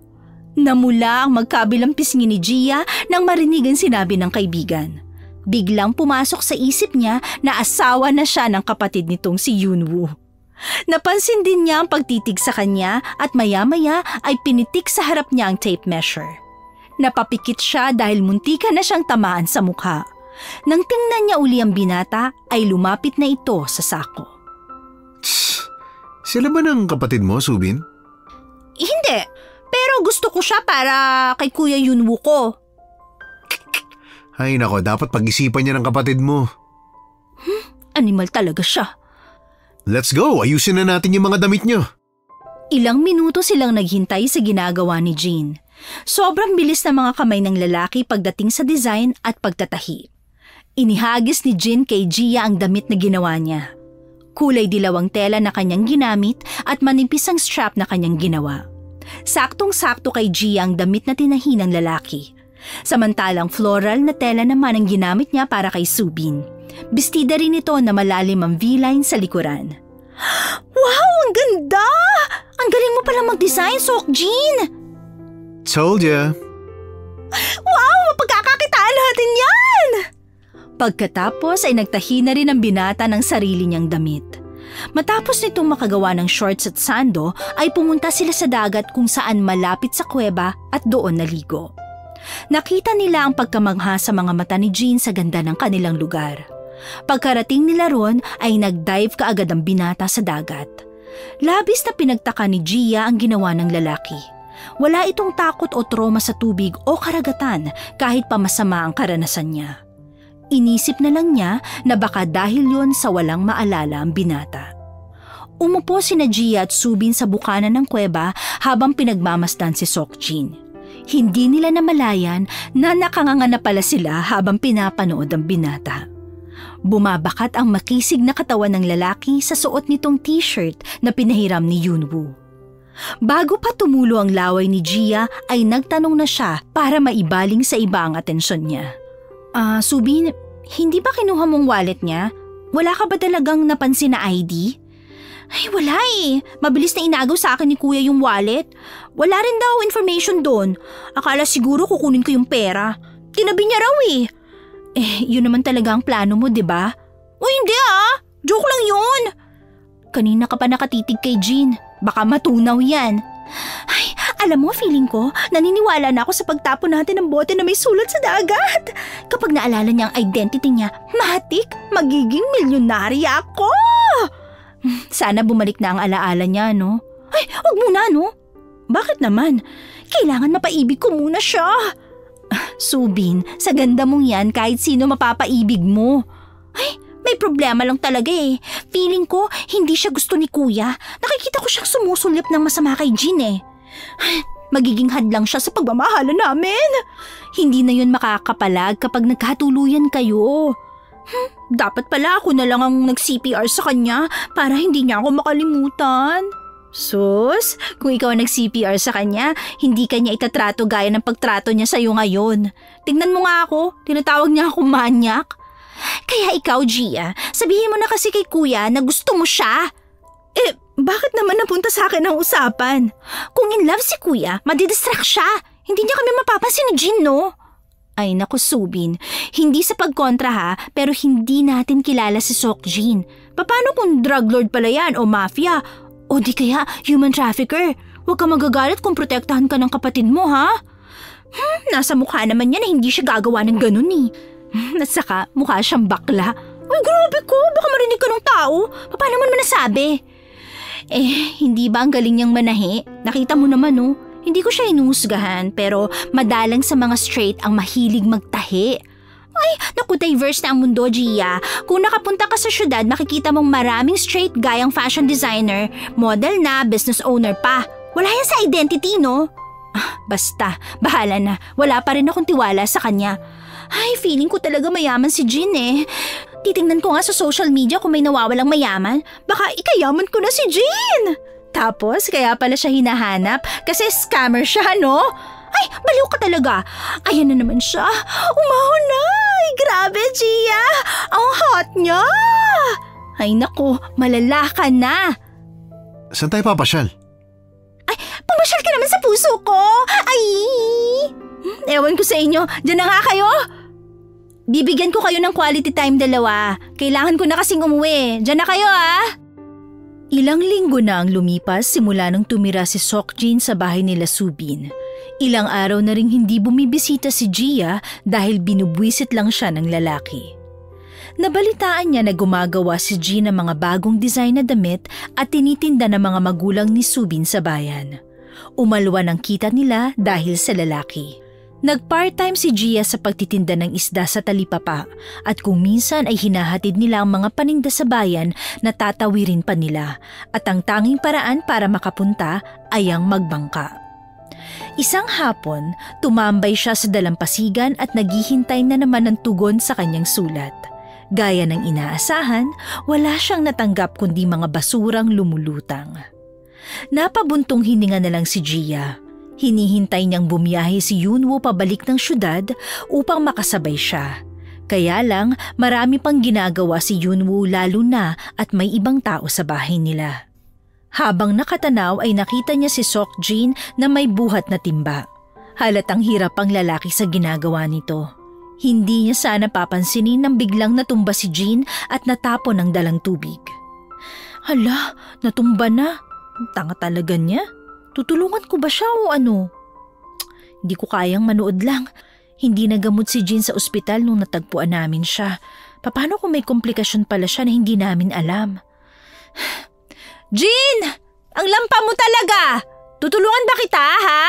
Namula ang magkabilang pisngi ni Gia nang marinig ang sinabi ng kaibigan. Biglang pumasok sa isip niya na asawa na siya ng kapatid nitong si Yunwoo. Napansin din niya ang pagtitig sa kanya at maya-maya ay pinitik sa harap niya ang tape measure. Napapikit siya dahil muntikan na siyang tamaan sa mukha. Nang tingnan niya uli ang binata, ay lumapit na ito sa sako. Tss, sila ba ng kapatid mo, Subin? Hindi, pero gusto ko siya para kay Kuya Yunwoo ko. Ay nako, dapat pag-isipan niya ng kapatid mo. Animal talaga siya. Let's go, ayusin na natin yung mga damit niyo. Ilang minuto silang naghintay sa ginagawa ni Jean. Sobrang bilis ng mga kamay ng lalaki pagdating sa design at pagtatahi. Inihagis ni Jean kay Gia ang damit na ginawa niya. Kulay dilaw ang tela na kanyang ginamit at manipis ang strap na kanyang ginawa. Saktong-sakto kay Gia ang damit na tinahi ng lalaki. Samantalang floral na tela naman ang ginamit niya para kay Subin. Bestida rin ito na malalim ang V-line sa likuran. Wow, ang ganda! Ang galing mo pala mag-design, Seokjin! Told ya. Wow, mapagkakakitaan natin yan! Pagkatapos ay nagtahi na rin ang binata ng sarili niyang damit. Matapos nitong makagawa ng shorts at sando, ay pumunta sila sa dagat kung saan malapit sa kuweba at doon naligo. Nakita nila ang pagkamangha sa mga mata ni Jean sa ganda ng kanilang lugar. Pagkarating nila ron ay nag-dive kaagad ang binata sa dagat. Labis na pinagtaka ni Gia ang ginawa ng lalaki. Wala itong takot o trauma sa tubig o karagatan kahit pa masama ang karanasan niya. Inisip na lang niya na baka dahil yon sa walang maalala ang binata. Umupo sina Gia at Subin sa bukana ng kuweba habang pinagmamasdan si Seokjin. Hindi nila namalayan na nakanganga na pala sila habang pinapanood ang binata. Bumabakat ang makisig na katawan ng lalaki sa suot nitong t-shirt na pinahiram ni Yunwoo. Bago pa tumulo ang laway ni Gia ay nagtanong na siya para maibaling sa iba ang atensyon niya. Subin, hindi ba kinuha mong wallet niya? Wala ka ba talagang napansin na ID? Ay, wala eh. Mabilis na inagaw sa akin ni kuya yung wallet. Wala rin daw information doon. Akala siguro kukunin ko yung pera. Tinabi niya raw eh. Yun naman talaga ang plano mo, di ba? O hindi Joke lang yun. Kanina ka pa nakatitig kay Jean. Baka matunaw yan. Ay, alam mo, feeling ko, naniniwala na ako sa pagtapon natin ng bote na may sulat sa dagat. Kapag naalala niya ang identity niya, matik, magiging milyonarya ako. Sana bumalik na ang alaala niya, no? Ay, wag muna, no? Bakit naman? Kailangan mapaibig ko muna siya. Subin, sa ganda mong yan kahit sino mapapaibig mo. Ay, may problema lang talaga eh. Feeling ko, hindi siya gusto ni kuya. Nakikita ko siyang sumusulip ng masama kay Jean eh. Ay, magiging hadlang siya sa pagmamahalan namin. Hindi na yun makakapalag kapag nagkatuluyan kayo. Dapat pala ako na lang ang nag-CPR sa kanya para hindi niya ako makalimutan. Sus, kung ikaw ang nag-CPR sa kanya, hindi kanya itatrato gaya ng pagtrato niya sa'yo ngayon. Tingnan mo nga ako, tinatawag niya ako manyak. Kaya ikaw, Gia, sabihin mo na kasi kay kuya na gusto mo siya. Bakit naman napunta sa akin ang usapan? Kung in love si kuya, madidistract siya. Hindi niya kami mapapansin ni Jean, no? Ay naku, Subin, hindi sa pagkontra ha, pero hindi natin kilala si Seokjin. Paano kung drug lord pala yan o mafia? O di kaya human trafficker? Huwag ka magagalit kung protektahan ka ng kapatid mo, ha? Nasa mukha naman niya na hindi siya gagawa ng ganun eh. At saka mukha siyang bakla. Ay, grabe ko, baka marinig ka ng tao. Paano naman nasabi? Hindi ba ang galing niyang manahi? Nakita mo naman, no? Hindi ko siya inuhusgahan pero madalang sa mga straight ang mahilig magtahi. Ay, naku, diverse na ang mundo, Gia. Kung nakapunta ka sa syudad, makikita mong maraming straight gayang fashion designer, model na, business owner pa. Wala yan sa identity, no? Basta, bahala na. Wala pa rin akong tiwala sa kanya. Ay, feeling ko talaga mayaman si Jean eh. Titingnan ko nga sa social media kung may nawawalang mayaman. Baka ikayaman ko na si Jean! Tapos, kaya pala siya hinahanap kasi scammer siya, no? Ay, baliw ka talaga. Ayan na naman siya. Umahon na. Ay, grabe, Gia. Ang hot niya. Ay, naku, malala ka na. Saan tayo papasyal? Ay, pumasyal ka naman sa puso ko. Ay! Ewan ko sa inyo. Diyan na nga kayo. Bibigyan ko kayo ng quality time dalawa. Kailangan ko na kasing umuwi. Diyan na kayo, Ilang linggo na ang lumipas simula nang tumira si Seokjin sa bahay nila Subin. Ilang araw na ring hindi bumibisita si Gia dahil binubwisit lang siya ng lalaki. Nabalitaan niya na gumagawa si Gia ng mga bagong design na damit at tinitinda ng mga magulang ni Subin sa bayan. Umalwan ang kita nila dahil sa lalaki. Nag-part-time si Gia sa pagtitinda ng isda sa talipapa at kung minsan ay hinahatid nila ang mga paninda sa bayan na tatawirin pa nila at ang tanging paraan para makapunta ay ang magbangka. Isang hapon, tumambay siya sa dalampasigan at naghihintay na naman ng tugon sa kanyang sulat. Gaya ng inaasahan, wala siyang natanggap kundi mga basurang lumulutang. Napabuntong hininga na lang si Gia. Hinihintay niyang bumiyahe si Yunwoo pabalik ng syudad upang makasabay siya. Kaya lang marami pang ginagawa si Yunwoo lalo na at may ibang tao sa bahay nila. Habang nakatanaw ay nakita niya si Seokjin na may buhat na timba. Halatang hirap ang lalaki sa ginagawa nito. Hindi niya sana papansinin nang biglang natumba si Jean at natapon ng dalang tubig. Hala, natumba na. Tanga talaga niya. Tutulungan ko ba siya o ano? Hindi ko kayang manood lang. Hindi nagamot si Jean sa ospital nung natagpuan namin siya. Paano kung may komplikasyon pala siya na hindi namin alam? Jean! Ang lampa mo talaga! Tutulungan ba kita, ha?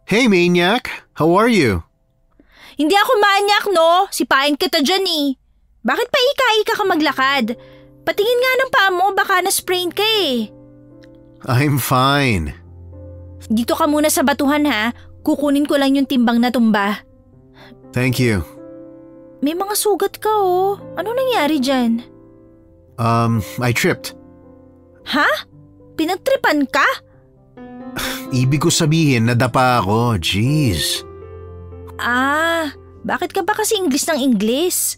Hey, maniac! How are you? Hindi ako manyak, no? Sipain kita dyan eh. Bakit pa ika-ika ka maglakad? Patingin nga ng paa mo, baka na-sprain ka eh. I'm fine. Dito ka muna sa batuhan ha. Kukunin ko lang yung timbang na tumba. Thank you. May mga sugat ka oh. Ano nangyari dyan? I tripped. Ha? Pinagtripan ka? Ibig ko sabihin nadapa ako. Jeez. Bakit ka ba kasi Ingles ng Ingles?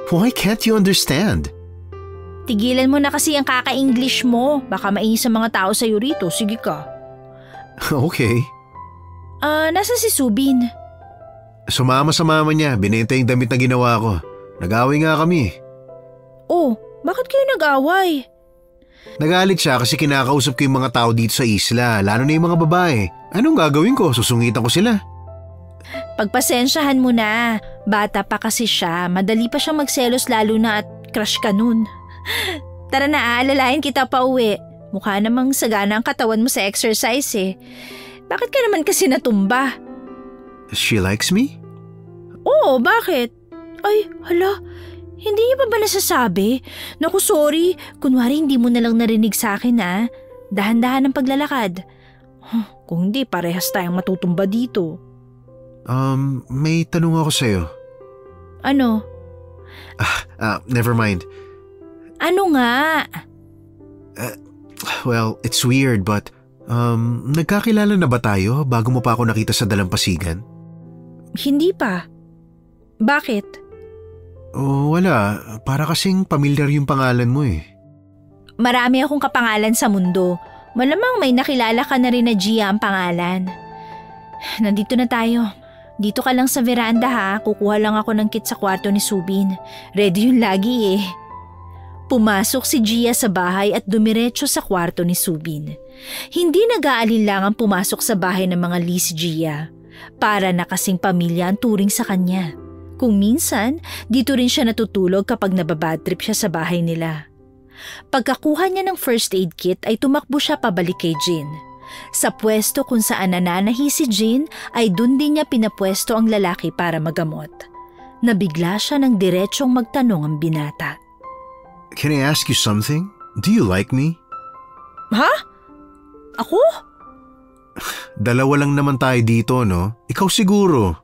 Why can't you understand? Tigilan mo na kasi ang kaka-English mo. Baka mainis ang mga tao sa'yo rito. Sige ka. Okay. Nasa si Subin? Sumama sa mama niya. Binenta yung damit na ginawa ko. Nag-away nga kami. Oh, bakit kayo nag-away? Nagalit siya kasi kinakausap ko yung mga tao dito sa isla. Lalo na yung mga babae. Anong gagawin ko? Susungitan ko sila. Pagpasensyahan mo na. Bata pa kasi siya. Madali pa siyang magselos lalo na at crush ka nun. Tara na, aalalayan kita pa uwi. Mukha namang sagana ang katawan mo sa exercise eh. Bakit ka naman kasi natumba? She likes me? Oo, bakit? Ay, hala. Hindi niya pa ba nasasabi? Naku, sorry. Kunwari hindi mo na lang narinig sa akin ha. Dahan-dahan ang paglalakad. Kung hindi, parehas tayong matutumba dito. May tanong ako sa'yo. Ano? Never mind. Ano nga? Well, it's weird but nagkakilala na ba tayo bago mo pa ako nakita sa dalampasigan? Hindi pa. Bakit? Oh, wala. Para kasing pamilyar yung pangalan mo eh. Marami akong kapangalan sa mundo. Malamang may nakilala ka na rin na Gia ang pangalan. Nandito na tayo. Dito ka lang sa veranda ha. Kukuha lang ako ng kit sa kwarto ni Subin. Ready yun lagi eh. Pumasok si Gia sa bahay at dumiretso sa kwarto ni Subin. Hindi nag-aalinlangang pumasok sa bahay ng mga Lee si Gia. Para na kasing pamilya ang turing sa kanya. Kung minsan, dito rin siya natutulog kapag nababad trip siya sa bahay nila. Pagkakuha niya ng first aid kit ay tumakbo siya pabalik kay Jean. Sa pwesto kung saan nananahi si Jean ay dun din niya pinapwesto ang lalaki para magamot. Nabigla siya ng diretsong magtanong ang binata. Can I ask you something? Do you like me? Ha? Ako? Dalawa lang naman tayo dito, no? Ikaw siguro.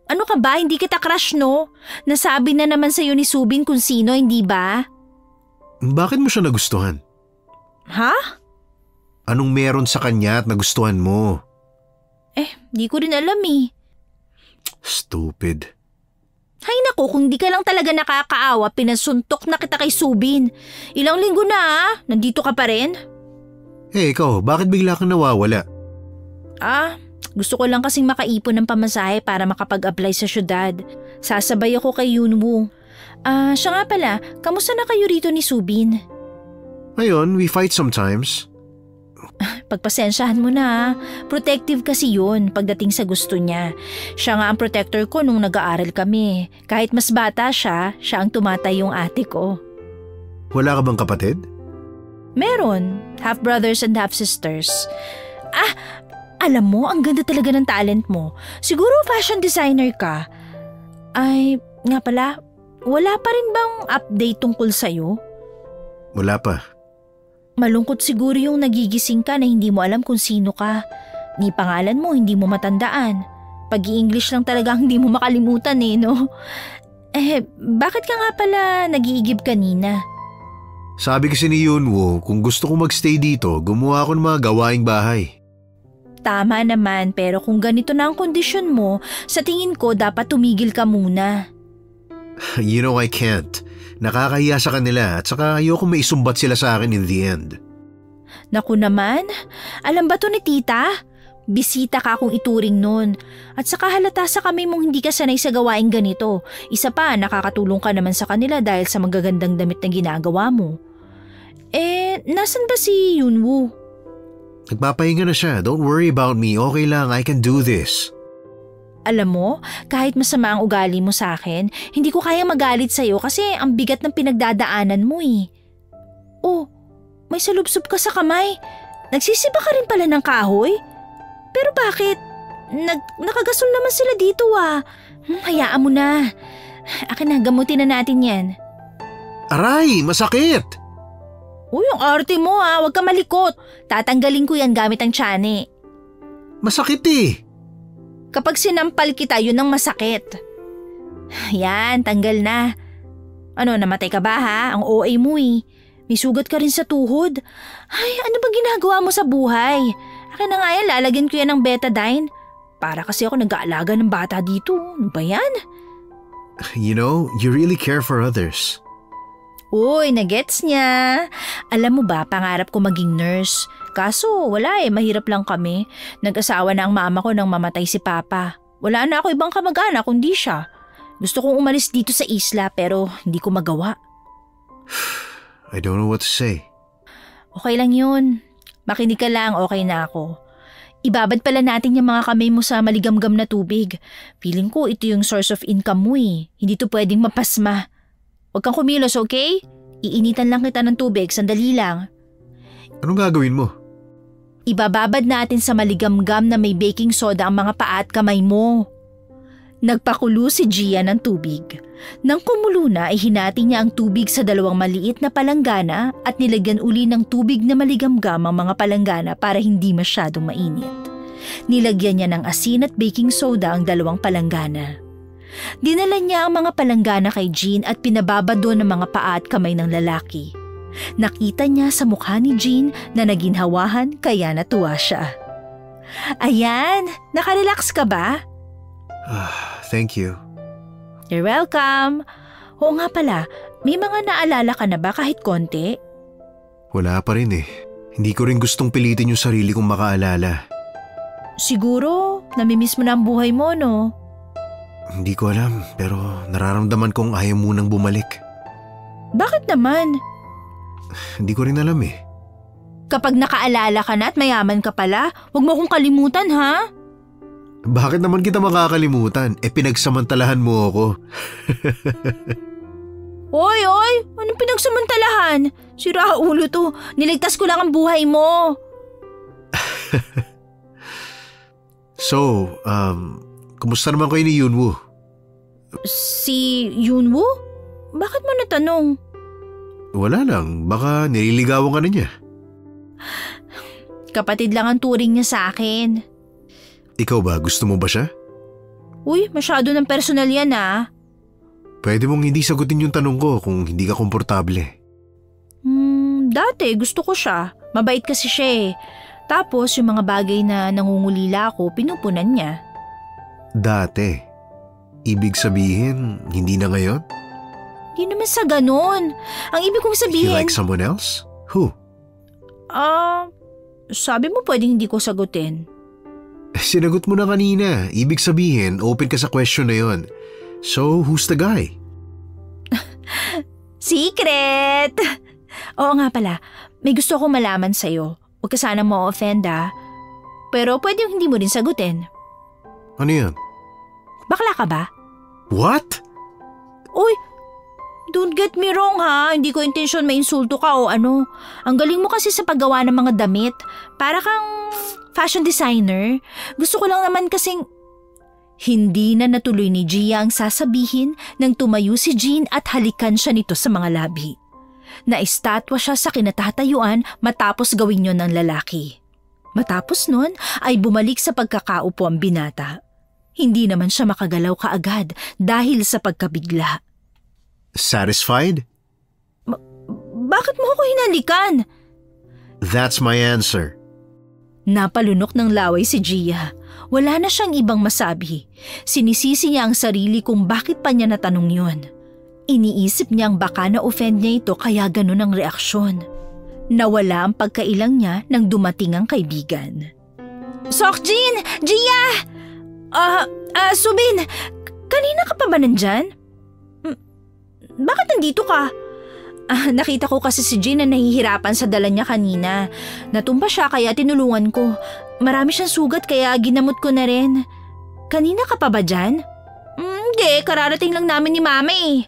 Ano ka ba? Hindi kita crush, no? Nasabi na naman sa'yo ni Subin kung sino, hindi ba? Bakit mo siya nagustuhan? Ha? Anong meron sa kanya at nagustuhan mo? Di ko rin alam eh. Stupid. Hay nako, kung di ka lang talaga nakakaawa, pinasuntok na kita kay Subin. Ilang linggo na nandito ka pa rin? Ikaw, bakit bigla kang nawawala? Gusto ko lang kasing makaipon ng pamasahe para makapag-apply sa syudad. Sasabay ako kay Yunwoo. Siya nga pala, kamusta na kayo rito ni Subin? Ngayon, we fight sometimes. Pagpasensyahan mo na. Protective kasi yun pagdating sa gusto niya. Siya nga ang protector ko nung nag-aaral kami. Kahit mas bata siya, siya ang tumatay yung ate ko. Wala ka bang kapatid? Meron. Half brothers and half sisters. Alam mo, ang ganda talaga ng talent mo. Siguro fashion designer ka. Ay, nga pala, wala pa rin bang update tungkol sa'yo? Wala pa. Malungkot siguro yung nagigising ka na hindi mo alam kung sino ka. Ni pangalan mo, hindi mo matandaan. Pag-i-English lang talaga hindi mo makalimutan eh, no? Bakit ka nga pala nag-iigib kanina? Sabi kasi ni Yunwoo, kung gusto ko magstay dito, gumawa ako ng mga gawaing bahay. Tama naman, pero kung ganito na ang kondisyon mo, sa tingin ko dapat tumigil ka muna. You know I can't. Nakakahiya sa kanila at saka ayoko may isumbat sila sa akin in the end. Naku naman, alam ba to ni tita? Bisita ka kung ituring nun. At saka halata sa kami mong hindi ka sanay sa gawaing ganito. Isa pa, nakakatulong ka naman sa kanila dahil sa magagandang damit na ginagawa mo. Nasan ba si Yunwoo? Nagpapahinga na siya. Don't worry about me. Okay lang, I can do this. Alam mo, kahit masama ang ugali mo sa akin, hindi ko kaya magalit sa'yo kasi ang bigat ng pinagdadaanan mo eh. Oh, may salubsob ka sa kamay. Nagsisiba ka rin pala ng kahoy? Pero bakit? Nakagasol naman sila dito ah. Hayaan mo na. Akin na, gamutin na natin yan. Aray, masakit! Uy, ang arte mo ah. Huwag ka malikot. Tatanggalin ko yan gamit ang tiyane. Masakit eh. Kapag sinampal kita, yun ang masakit. Yan, tanggal na. Ano, namatay ka ba ha? Ang OA mo eh. May sugat ka rin sa tuhod. Ay, ano ba ginagawa mo sa buhay? Akin na nga yan, lalagyan ko yan ng betadine. Para kasi ako nag-aalaga ng bata dito. Ano ba yan? You know, you really care for others. Uy, nagets niya. Alam mo ba, pangarap ko maging nurse. Kaso wala eh, mahirap lang kami. Nag-asawa na ang mama ko nang mamatay si Papa. Wala na ako ibang kamag-anak kundi siya. Gusto kong umalis dito sa isla pero hindi ko magawa. I don't know what to say. Okay lang yun. Makinig ka lang, okay na ako. Ibabad pala natin yung mga kamay mo sa maligamgam na tubig. Feeling ko ito yung source of income mo eh. Hindi to pwedeng mapasma. Huwag kang kumilos, okay? Iinitan lang kita ng tubig, sandali lang. Anong gagawin mo? Ibababad natin sa maligamgam na may baking soda ang mga paa at kamay mo. Nagpakulo si Gia ng tubig. Nang kumulo na ay hinati niya ang tubig sa dalawang maliit na palanggana at nilagyan uli ng tubig na maligamgam ang mga palanggana para hindi masyadong mainit. Nilagyan niya ng asin at baking soda ang dalawang palanggana. Dinala niya ang mga palanggana kay Jean at pinababa doon ang mga paa at kamay ng lalaki. Nakita niya sa mukha ni Jean na naginhawahan kaya natuwa siya. Ayan, nakarelax ka ba? Thank you. You're welcome. Oo nga pala, may mga naalala ka na ba kahit konti? Wala pa rin eh. Hindi ko rin gustong pilitin yung sarili kong makaalala. Siguro, namimiss mo na ang buhay mo, no? Hindi ko alam, pero nararamdaman kong ayaw munang bumalik. Bakit naman? Hindi ko rin alam eh. Kapag nakaalala ka na at mayaman ka pala, huwag mo akong kalimutan ha? Bakit naman kita makakalimutan? Pinagsamantalahan mo ako. Oy! Anong pinagsamantalahan? Sira ulo to. Niligtas ko lang ang buhay mo. So, kumusta naman kayo ni Yunwoo? Si Yunwoo? Bakit mo natanong? Wala lang, baka nililigawan ka na niya. Kapatid lang ang turing niya sa akin. Ikaw ba, gusto mo ba siya? Uy, masyado ng personal yan ah. Pwede mong hindi sagutin yung tanong ko kung hindi ka komportable. Dati gusto ko siya. Mabait kasi siya eh. Tapos yung mga bagay na nangungulila ako, pinupunan niya. Dati? Ibig sabihin, hindi na ngayon? Di naman sa ganon. Ang ibig kong sabihin… You like someone else? Who? Sabi mo pwedeng hindi ko sagutin. Sinagot mo na kanina. Ibig sabihin, open ka sa question na yon. So, who's the guy? Secret! Oo nga pala, may gusto akong malaman sa'yo. Huwag ka sana ma-offend ah. Pero pwedeng hindi mo rin sagutin. Ano yan? Bakla ka ba? What? Uy! Don't get me wrong ha, hindi ko intensyon mainsulto ka o ano. Ang galing mo kasi sa paggawa ng mga damit. Para kang fashion designer. Gusto ko lang naman kasing… Hindi na natuloy ni Gia ang sasabihin nang tumayo si Jean at halikan siya nito sa mga labi. Naistatwa siya sa kinatatayuan matapos gawin yon ng lalaki. Matapos nun ay bumalik sa pagkakaupo ang binata. Hindi naman siya makagalaw kaagad dahil sa pagkabigla. Satisfied? Bakit mo ako hinalikan? That's my answer. Napalunok ng laway si Gia. Wala na siyang ibang masabi. Sinisisi niya ang sarili kung bakit pa niya natanong yun. Iniisip niyang baka na-offend niya ito kaya ganun ang reaksyon. Nawala ang pagkailang niya nang dumating ang kaibigan. Sokjin! Gia! Subin! Kanina ka pa ba nandyan? Bakit nandito ka? Nakita ko kasi si Jean na nahihirapan sa dala niya kanina. Natumba siya kaya tinulungan ko. Marami siyang sugat kaya ginamot ko na rin. Kanina ka pa ba dyan? Hindi, kararating lang namin ni Mama eh.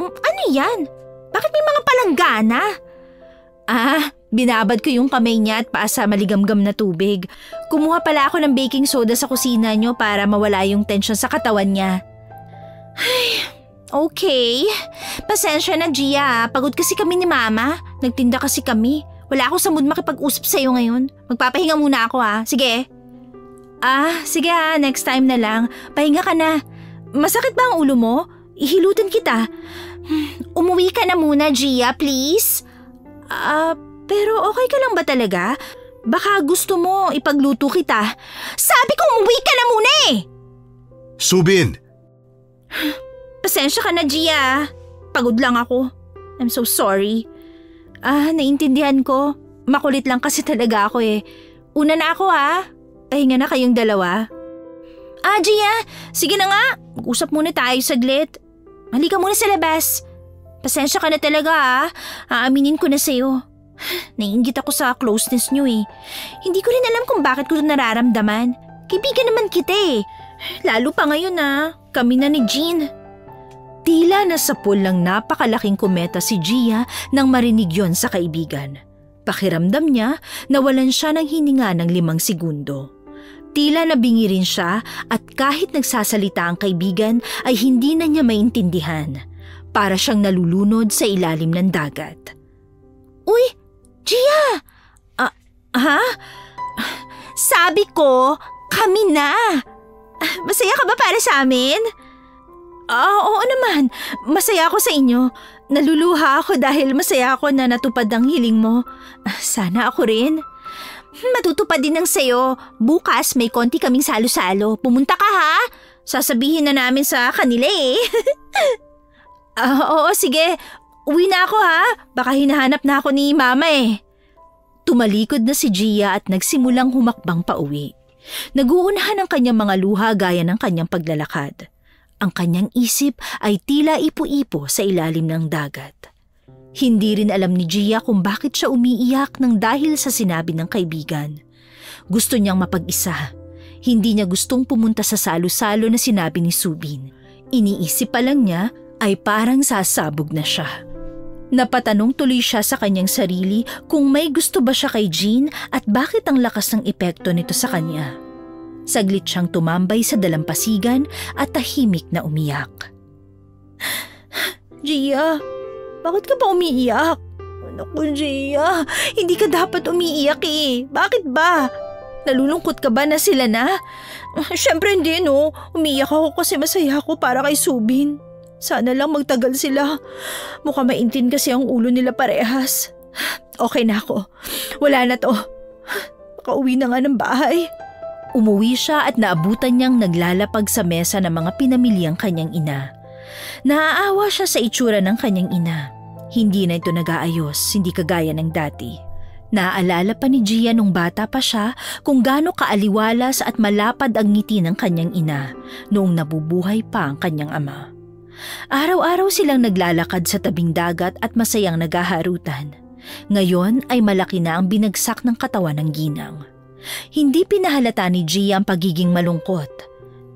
Ano yan? Bakit may mga palanggana? Binabad ko yung kamay niya at paa sa maligamgam na tubig. Kumuha pala ako ng baking soda sa kusina niyo para mawala yung tension sa katawan niya. Ay, okay. Pasensya na, Gia. Pagod kasi kami ni Mama. Nagtinda kasi kami. Wala ako sa mood makipag-usap sa'yo ngayon. Magpapahinga muna ako Sige. Sige next time na lang. Pahinga ka na. Masakit ba ang ulo mo? Ihilutin kita. Umuwi ka na muna, Gia, please. Pero okay ka lang ba talaga? Baka gusto mo ipagluto kita. Sabi ko umuwi ka na muna eh! Subin! Pasensya ka na, Gia. Pagod lang ako. I'm so sorry. Naintindihan ko. Makulit lang kasi talaga ako eh. Una na ako Pahinga na kayong dalawa. Gia, sige na nga. Mag-usap muna tayo saglit. Halika muna sa labas. Pasensya ka na talaga Aaminin ko na sa'yo. Naiinggit ako sa closeness niyo eh. Hindi ko rin alam kung bakit ko nararamdaman. Kaibigan naman kita eh. Lalo pa ngayon kami na ni Jean. Tila nasapol lang napakalaking kometa si Gia nang marinig yon sa kaibigan. Pakiramdam niya nawalan siya ng hininga ng 5 segundo. Tila nabingi rin siya at kahit nagsasalita ang kaibigan ay hindi na niya maintindihan. Para siyang nalulunod sa ilalim ng dagat. Uy, Gia! Sabi ko, kami na! Masaya ka ba para sa amin? Oo naman, masaya ako sa inyo. Naluluha ako dahil masaya ako na natupad ang hiling mo. Sana ako rin. Matutupad din ang sayo. Bukas may konti kaming salo-salo. Pumunta ka Sasabihin na namin sa kanila eh. Oo, sige. Uwi na ako Baka hinahanap na ako ni Mama eh. Tumalikod na si Gia at nagsimulang humakbang pauwi. Naguunahan ang kanyang mga luha gaya ng kanyang paglalakad. Ang kanyang isip ay tila ipo-ipo sa ilalim ng dagat. Hindi rin alam ni Gia kung bakit siya umiiyak nang dahil sa sinabi ng kaibigan. Gusto niyang mapag-isa. Hindi niya gustong pumunta sa salo-salo na sinabi ni Subin. Iniisip pa lang niya ay parang sasabog na siya. Napatanong tuloy siya sa kanyang sarili kung may gusto ba siya kay Jean at bakit ang lakas ng epekto nito sa kanya. Saglit siyang tumambay sa dalampasigan at tahimik na umiyak. Gia, bakit ka pa umiiyak? Naku, Gia, hindi ka dapat umiiyak eh. Bakit ba? Nalulungkot ka ba na sila na? Siyempre hindi umiiyak ako kasi masaya ako para kay Subin. Sana lang magtagal sila. Mukhang maintin kasi ang ulo nila parehas. Okay na ako. Wala na to. Makauwi na nga ng bahay. Umuwi siya at naabutan niyang naglalapag sa mesa ng mga pinamilyang kanyang ina. Naaawa siya sa itsura ng kanyang ina. Hindi na ito nag-aayos, hindi kagaya ng dati. Naaalala pa ni Gia nung bata pa siya kung gaano kaaliwalas at malapad ang ngiti ng kanyang ina noong nabubuhay pa ang kanyang ama. Araw-araw silang naglalakad sa tabing dagat at masayang naghaharutan. Ngayon ay malaki na ang binagsak ng katawan ng ginang. Hindi pinahalata ni Gia ang pagiging malungkot.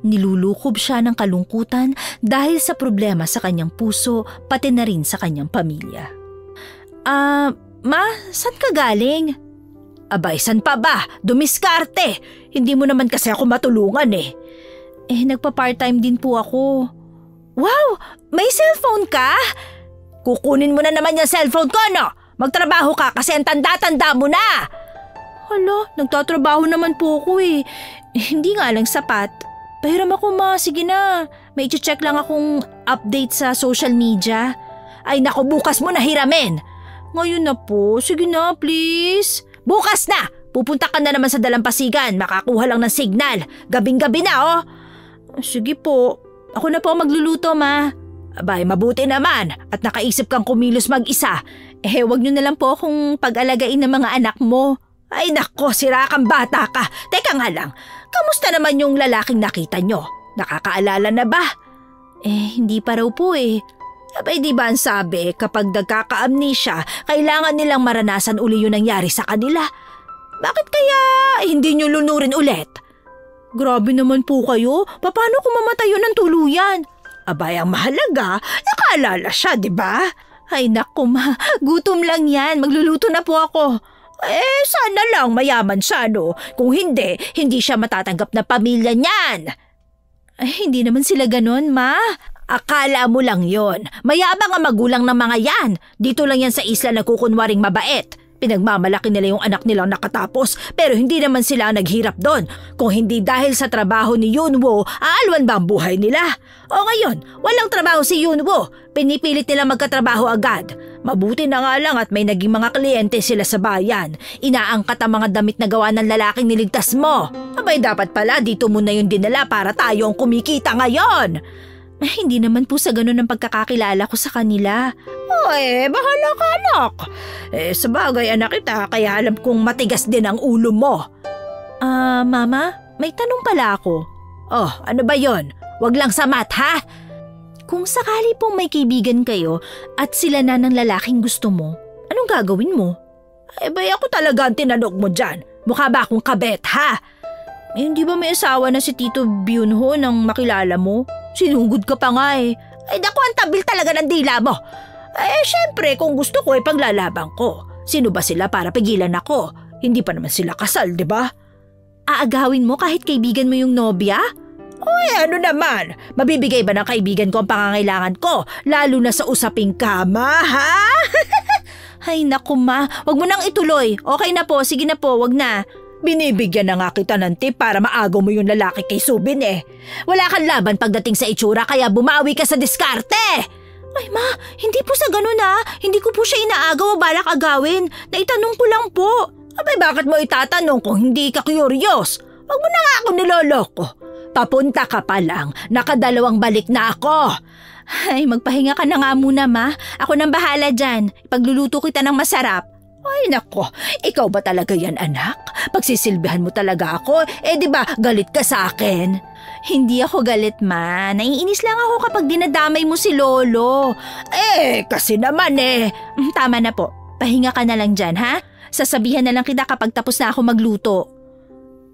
Nilulukob siya ng kalungkutan dahil sa problema sa kanyang puso pati na rin sa kanyang pamilya. Ma, saan ka galing? Abay, saan pa ba? Dumiskarte! Hindi mo naman kasi ako matulungan eh. Nagpa-part-time din po ako. Wow! May cellphone ka? Kukunin mo na naman yung cellphone ko, no? Magtrabaho ka kasi ang tanda-tanda mo na! Hala, nagtatrabaho naman po ako eh. Hindi nga lang sapat. Pahiram ako ma, sige na. May i-check lang akong update sa social media. Ay naku, bukas mo na hiramin. Ngayon na po, sige na please. Bukas na! Pupunta ka na naman sa dalampasigan, makakuha lang ng signal. Gabing-gabi na Sige po, ako na po magluluto ma. Abay, mabuti naman at nakaisip kang kumilos mag-isa. Wag niyo na lang po akong pag-alagain ng mga anak mo. Ay nako, sira kang bata ka. Teka nga lang, kamusta naman yung lalaking nakita nyo? Nakakaalala na ba? Hindi pa raw po eh. Abay di ba ang sabi, kapag nagkaka-amnesia, kailangan nilang maranasan uli yung nangyari sa kanila. Bakit kaya hindi nyo lunurin ulit? Grabe naman po kayo, paano kung mamatay yun ng tuluyan? Abay ang mahalaga, nakaalala siya, di ba? Ay naku ma, gutom lang yan, magluluto na po ako. Sana lang mayaman siya, no? Kung hindi, hindi siya matatanggap na pamilya niyan. Hindi naman sila ganon, ma. Akala mo lang yon. Mayabang ang magulang ng mga yan. Dito lang yan sa isla nagkukunwaring mabait. Pinagmamalaki nila yung anak nilang nakatapos, pero hindi naman sila naghirap doon. Kung hindi dahil sa trabaho ni Yunwo, aalwan ba ang buhay nila? O ngayon, walang trabaho si Yunwo. Pinipilit nila magkatrabaho agad. Mabuti na nga lang at may naging mga kliyente sila sa bayan. Inaangkat ang mga damit na gawa ng lalaking niligtas mo. Abay dapat pala dito muna yung dinala para tayo ang kumikita ngayon. Hindi naman po sa ganun ang pagkakakilala ko sa kanila. Bahala ka anak. Sabagay anak kita, kaya alam kong matigas din ang ulo mo. Mama, may tanong pala ako. Oh, ano ba yon? Wag lang samat ha? Kung sakali pong may kaibigan kayo at sila na ng lalaking gusto mo, anong gagawin mo? Bay ako talaga ang tinanong mo dyan. Mukha ba akong kabet ha? Hindi ba may asawa na si Tito Byunho nang makilala mo? Sinugod ka pa nga eh. Ay naku, ang tabil talaga ng dila mo. Syempre kung gusto ko paglalabang ko. Sino ba sila para pigilan ako? Hindi pa naman sila kasal, di ba? Aagawin mo kahit kaibigan mo yung nobya? Ano naman? Mabibigay ba ng kaibigan ko ang pangangailangan ko? Lalo na sa usaping kama, ha? Ay naku ma, wag mo nang ituloy. Okay na po, sige na po, wag na. Binibigyan na nga kita ng tip para maagaw mo yung lalaki kay Subin eh. Wala kang laban pagdating sa itsura kaya bumawi ka sa diskarte. Ay ma, hindi po sa ganun ha. Hindi ko po siya inaagaw o balak agawin. Naitanong ko lang po. Abay bakit mo itatanong kung hindi ka curious? Wag mo na nga ako niloloko. Papunta ka pa lang, nakadalawang balik na ako. Ay, magpahinga ka na nga muna ma. Ako nang bahala dyan. Ipagluluto kita ng masarap. Ay nako, ikaw ba talaga yan anak? Pagsisilbihan mo talaga ako, di ba galit ka sa akin? Hindi ako galit ma, naiinis lang ako kapag dinadamay mo si Lolo. Kasi naman Tama na po, pahinga ka na lang dyan ha? Sasabihan na lang kita kapag tapos na ako magluto.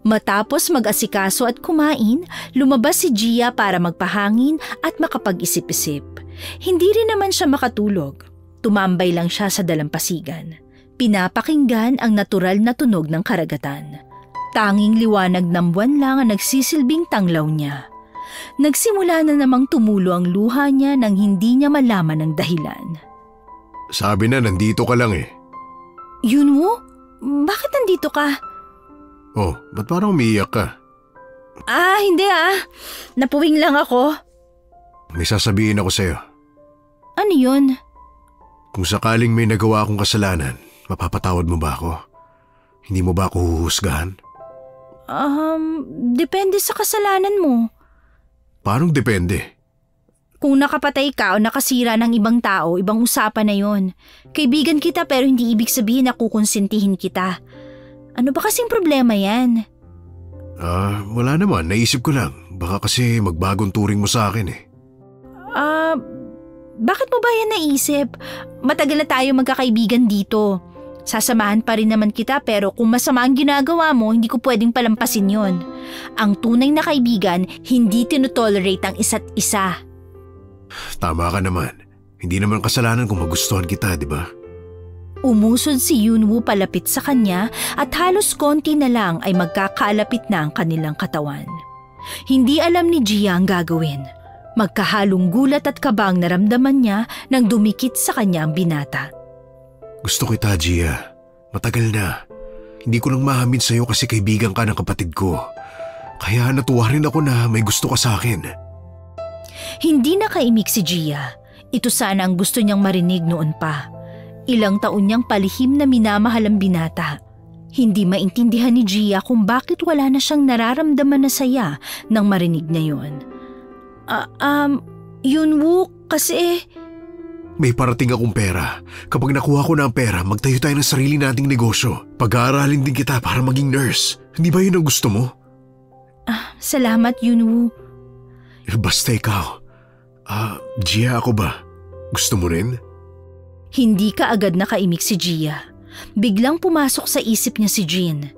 Matapos mag-asikaso at kumain, lumabas si Gia para magpahangin at makapag-isip-isip. Hindi rin naman siya makatulog. Tumambay lang siya sa dalampasigan. Pinapakinggan ang natural na tunog ng karagatan. Tanging liwanag ng buwan lang ang nagsisilbing tanglaw niya. Nagsimula na namang tumulo ang luha niya nang hindi niya malaman ang dahilan. Sabi na nandito ka lang eh. Yunwo? Bakit nandito ka? Oh, ba't parang umiiyak ka? Hindi Napuwing lang ako. May sasabihin ako sa'yo. Ano yun? Kung sakaling may nagawa akong kasalanan, mapapatawad mo ba ako? Hindi mo ba ako huhusgahan? Depende sa kasalanan mo. Paano depende? Kung nakapatay ka o nakasira ng ibang tao, ibang usapan na yon. Kaibigan kita pero hindi ibig sabihin na kukonsintihin kita. Ano ba kasing problema yan? Wala naman. Naisip ko lang. Baka kasi magbagong turing mo sa akin eh. Bakit mo ba yan naisip? Matagal na tayo magkakaibigan dito. Sasamahan pa rin naman kita pero kung masama ang ginagawa mo, hindi ko pwedeng palampasin yon. Ang tunay na kaibigan, hindi tinotolerate ang isa't isa. Tama ka naman. Hindi naman kasalanan kung magustuhan kita, di ba? Umusod si Yunwoo palapit sa kanya at halos konti na lang ay magkakaalapit na ang kanilang katawan. Hindi alam ni Gia ang gagawin. Magkahalong gulat at kabang naramdaman niya nang dumikit sa kanya ang binata. Gusto kita, Gia. Matagal na. Hindi ko lang mahamin sa'yo kasi kaibigan ka ng kapatid ko. Kaya natuwa rin ako na may gusto ka sa akin. Hindi nakaimik si Gia. Ito sana ang gusto niyang marinig noon pa. Ilang taon niyang palihim na minamahal ang binata. Hindi maintindihan ni Gia kung bakit wala na siyang nararamdaman na saya nang marinig niya yon. Yunwoo, kasi... May parating akong pera. Kapag nakuha ko na ang pera, magtayo tayo ng sarili nating negosyo. Pag-aaralin din kita para maging nurse. Hindi ba yun ang gusto mo? Salamat, Yunwoo. Basta ikaw. Gia ako ba? Gusto mo rin? Hindi ka agad nakaimik si Gia. Biglang pumasok sa isip niya si Jean.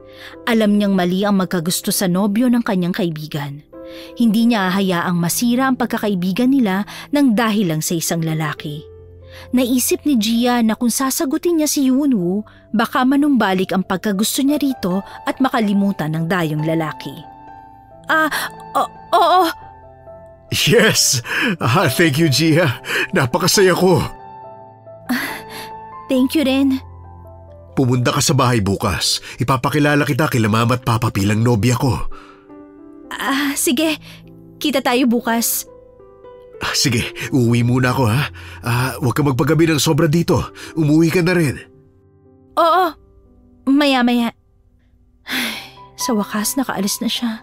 Alam niyang mali ang magkagusto sa nobyo ng kanyang kaibigan. Hindi niya hayaang masira ang pagkakaibigan nila nang dahil lang sa isang lalaki. Naisip ni Gia na kung sasagutin niya si Yunwoo, baka manumbalik ang pagkagusto niya rito at makalimutan ng dayong lalaki. Oo. Yes! Thank you, Gia. Napakasaya ko. Thank you rin. Pumunta ka sa bahay bukas. Ipapakilala kita kila mama at papa bilang nobya ko. Sige. Kita tayo bukas. Sige, uuwi muna ako ha. Huwag ka magpagabi ng sobra dito. Umuwi ka na rin. Oo. Maya-maya. Sa wakas nakaalis na siya.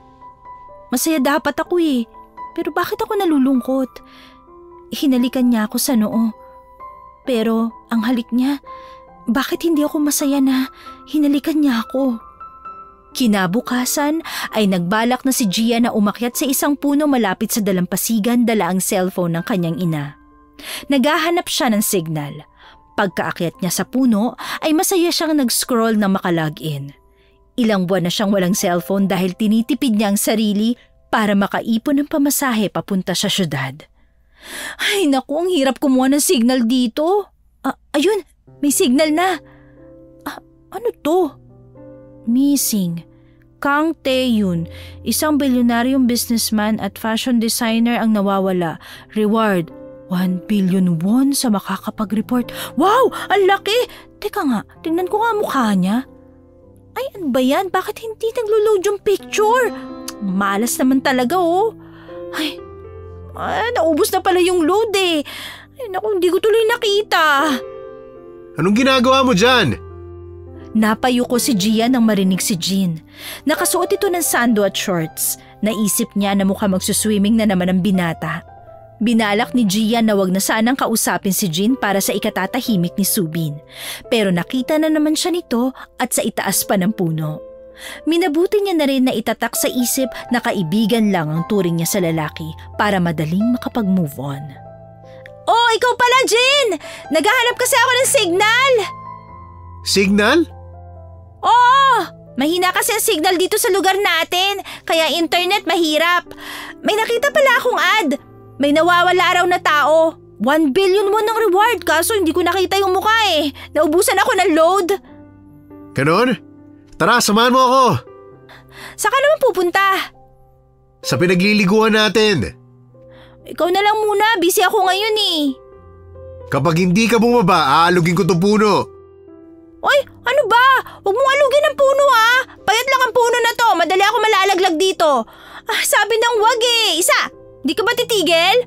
Masaya dapat ako eh. Pero bakit ako nalulungkot? Hinalikan niya ako sa noo. Pero ang halik niya, bakit hindi ako masaya na hinalikan niya ako? Kinabukasan ay nagbalak na si Gia na umakyat sa isang puno malapit sa dalampasigan dala ang cellphone ng kanyang ina. Naghahanap siya ng signal. Pagkaakyat niya sa puno ay masaya siyang nag-scroll na makalogin. Ilang buwan na siyang walang cellphone dahil tinitipid niya ang sarili para makaipon ng pamasahe papunta sa syudad. Ay naku, ang hirap kumuha ng signal dito. Ayun, may signal na. Ano to? Missing. Kang Tae-yoon, isang bilyonaryong businessman at fashion designer ang nawawala. Reward, 1 billion won sa makakapag-report. Wow! Ang laki! Teka nga, tingnan ko nga mukha niya. Ay, ano ba yan? Bakit hindi naglo-load yung picture? Malas naman talaga oh. Ay, naubos na pala yung load eh. Ay naku, hindi ko tuloy nakita. Anong ginagawa mo dyan? Napayo ko si Gia nang marinig si Jean. Nakasuot ito ng sando at shorts. Naisip niya na mukha magsuswimming na naman ang binata. Binalak ni Gia na wag na sanang kausapin si Jean para sa ikatatahimik ni Subin. Pero nakita na naman siya nito at sa itaas pa ng puno. Minabuti niya na rin na itatak sa isip na kaibigan lang ang turing niya sa lalaki para madaling makapag-move on. Oh, ikaw pala, Jean! Naghahanap kasi ako ng signal! Signal? Oo! Mahina kasi ang signal dito sa lugar natin, kaya internet mahirap. May nakita pala akong ad. May nawawala raw na tao. 1 billion won ng reward kaso hindi ko nakita yung mukha eh. Naubusan ako ng load. Ganon? Tara, samahan mo ako. Saan ka naman pupunta? Sa pinagliliguan natin. Ikaw na lang muna, busy ako ngayon eh. Kapag hindi ka bumaba, aalugin ko itong puno. Oy, ano ba? Huwag mong alugin ang puno ah. Payat lang ang puno na to, madali ako malalaglag dito. Sabi ng wag eh. Isa, di ka ba titigil?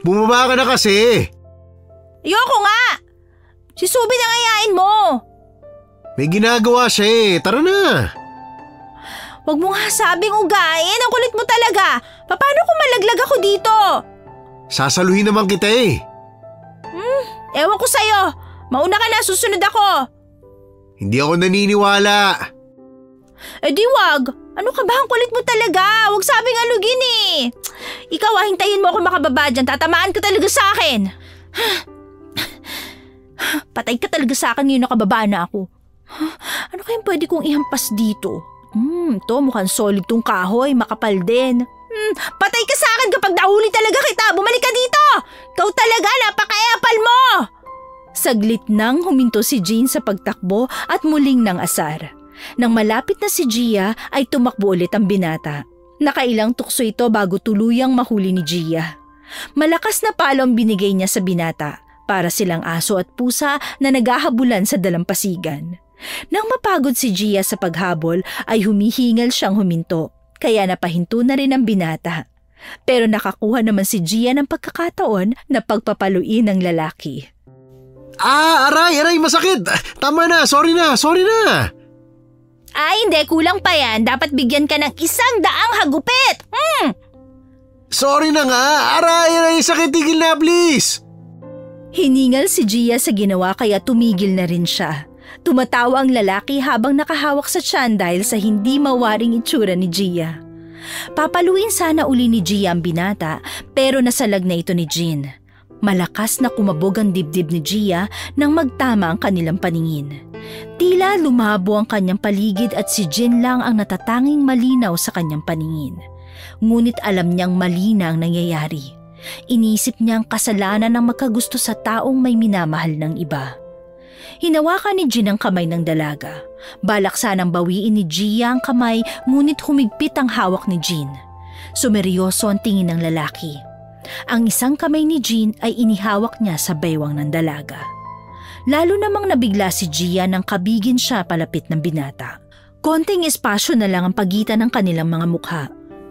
Bumaba ka na kasi. Ayoko nga. Si Subin ang ayain mo. May ginagawa siya eh. Tara na. Huwag mo nga sabing ugain. Ang kulit mo talaga. Paano kung malaglag ako dito? Sasaluhin naman kita eh. Ewan ko sa'yo. Mauna ka na, susunod ako. Hindi ako naniniwala. Di wag. Ano ka ba? Ang kulit mo talaga. Huwag sabing alugin eh. Ikaw hintayin mo ako makababa dyan. Tatamaan ka talaga sa akin. Patay ka talaga sa akin ngayon nakababa na ako. Ano kayang pwede kong ihampas dito? Ito mukhang solid tong kahoy. Makapal din. Patay ka sa akin kapag nahuli talaga kita. Bumalik ka dito. Ikaw talaga, napaka-epal mo. Saglit nang huminto si Jean sa pagtakbo at muling nang asar. Nang malapit na si Gia ay tumakbo ulit ang binata. Nakailang tukso ito bago tuluyang mahuli ni Gia. Malakas na palo ang binigay niya sa binata para silang aso at pusa na naghahabulan sa dalampasigan. Nang mapagod si Gia sa paghabol ay humihingal siyang huminto kaya napahinto na rin ang binata. Pero nakakuha naman si Gia ng pagkakataon na pagpapaluin ng lalaki. Aray, masakit. Tama na, sorry na. Ay, hindi, kulang pa yan. Dapat bigyan ka ng 100 hagupit. Sorry na nga, aray, sakit, tigil na please. Hiningal si Gia sa ginawa kaya tumigil na rin siya. Tumatawa ang lalaki habang nakahawak sa tiyan dahil sa hindi mawaring itsura ni Gia. Papaluin sana uli ni Gia ang binata pero nasalag na ito ni Jean. Malakas na kumabog ang dibdib ni Gia nang magtama ang kanilang paningin. Tila lumabo ang kanyang paligid at si Jean lang ang natatanging malinaw sa kanyang paningin. Ngunit alam niyang mali na ang nangyayari. Iniisip niya ang kasalanan ng magkagusto sa taong may minamahal ng iba. Hinawakan ni Jean ang kamay ng dalaga. Balak sanang bawiin ni Gia ang kamay ngunit humigpit ang hawak ni Jean. Sumeryoso ang tingin ng lalaki. Ang isang kamay ni Jean ay inihawak niya sa baywang ng dalaga. Lalo namang nabigla si Gia nang kabigin siya palapit ng binata. Konting espasyo na lang ang pagitan ng kanilang mga mukha.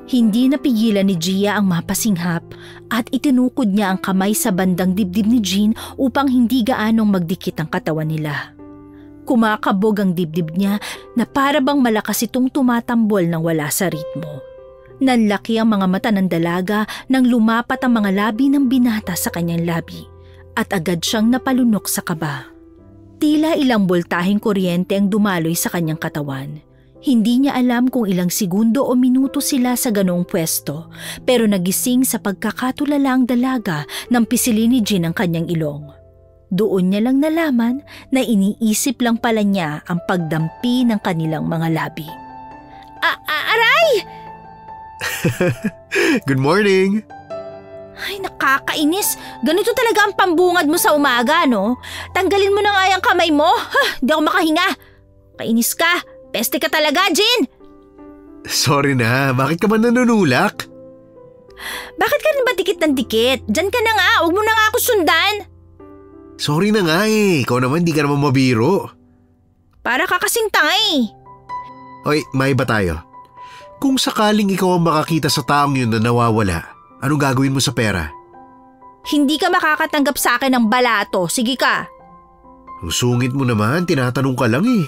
Hindi napigilan ni Gia ang mapasinghap at itinukod niya ang kamay sa bandang dibdib ni Jean upang hindi gaanong magdikit ang katawan nila. Kumakabog ang dibdib niya na para bang malakas itong tumatambol nang wala sa ritmo. Nanlaki ang mga mata ng dalaga nang lumapat ang mga labi ng binata sa kanyang labi at agad siyang napalunok sa kaba. Tila ilang boltaheng kuryente ang dumaloy sa kanyang katawan. Hindi niya alam kung ilang segundo o minuto sila sa ganoong pwesto pero nagising sa pagkakatulala ang dalaga nang pisilin ni Jean ang kanyang ilong. Doon niya lang nalaman na iniisip lang pala niya ang pagdampi ng kanilang mga labi. Aray! Good morning! Ay, nakakainis. Ganito talaga ang pambungad mo sa umaga, no? Tanggalin mo na nga yung kamay mo. Di ako makahinga. Kainis ka. Peste ka talaga, Jean! Sorry na, bakit ka ba nanunulak? Bakit ka rin ba dikit ng dikit? Diyan ka na nga, huwag mo na nga ako sundan. Sorry na nga ikaw naman di ka naman mabiro. Para ka kasing tanga eh. Oy, may iba tayo. Kung sakaling ikaw ang makakita sa taong yun na nawawala, anong gagawin mo sa pera? Hindi ka makakatanggap sa akin ng balato, sige ka. Ang sungit mo naman, tinatanong ka lang eh.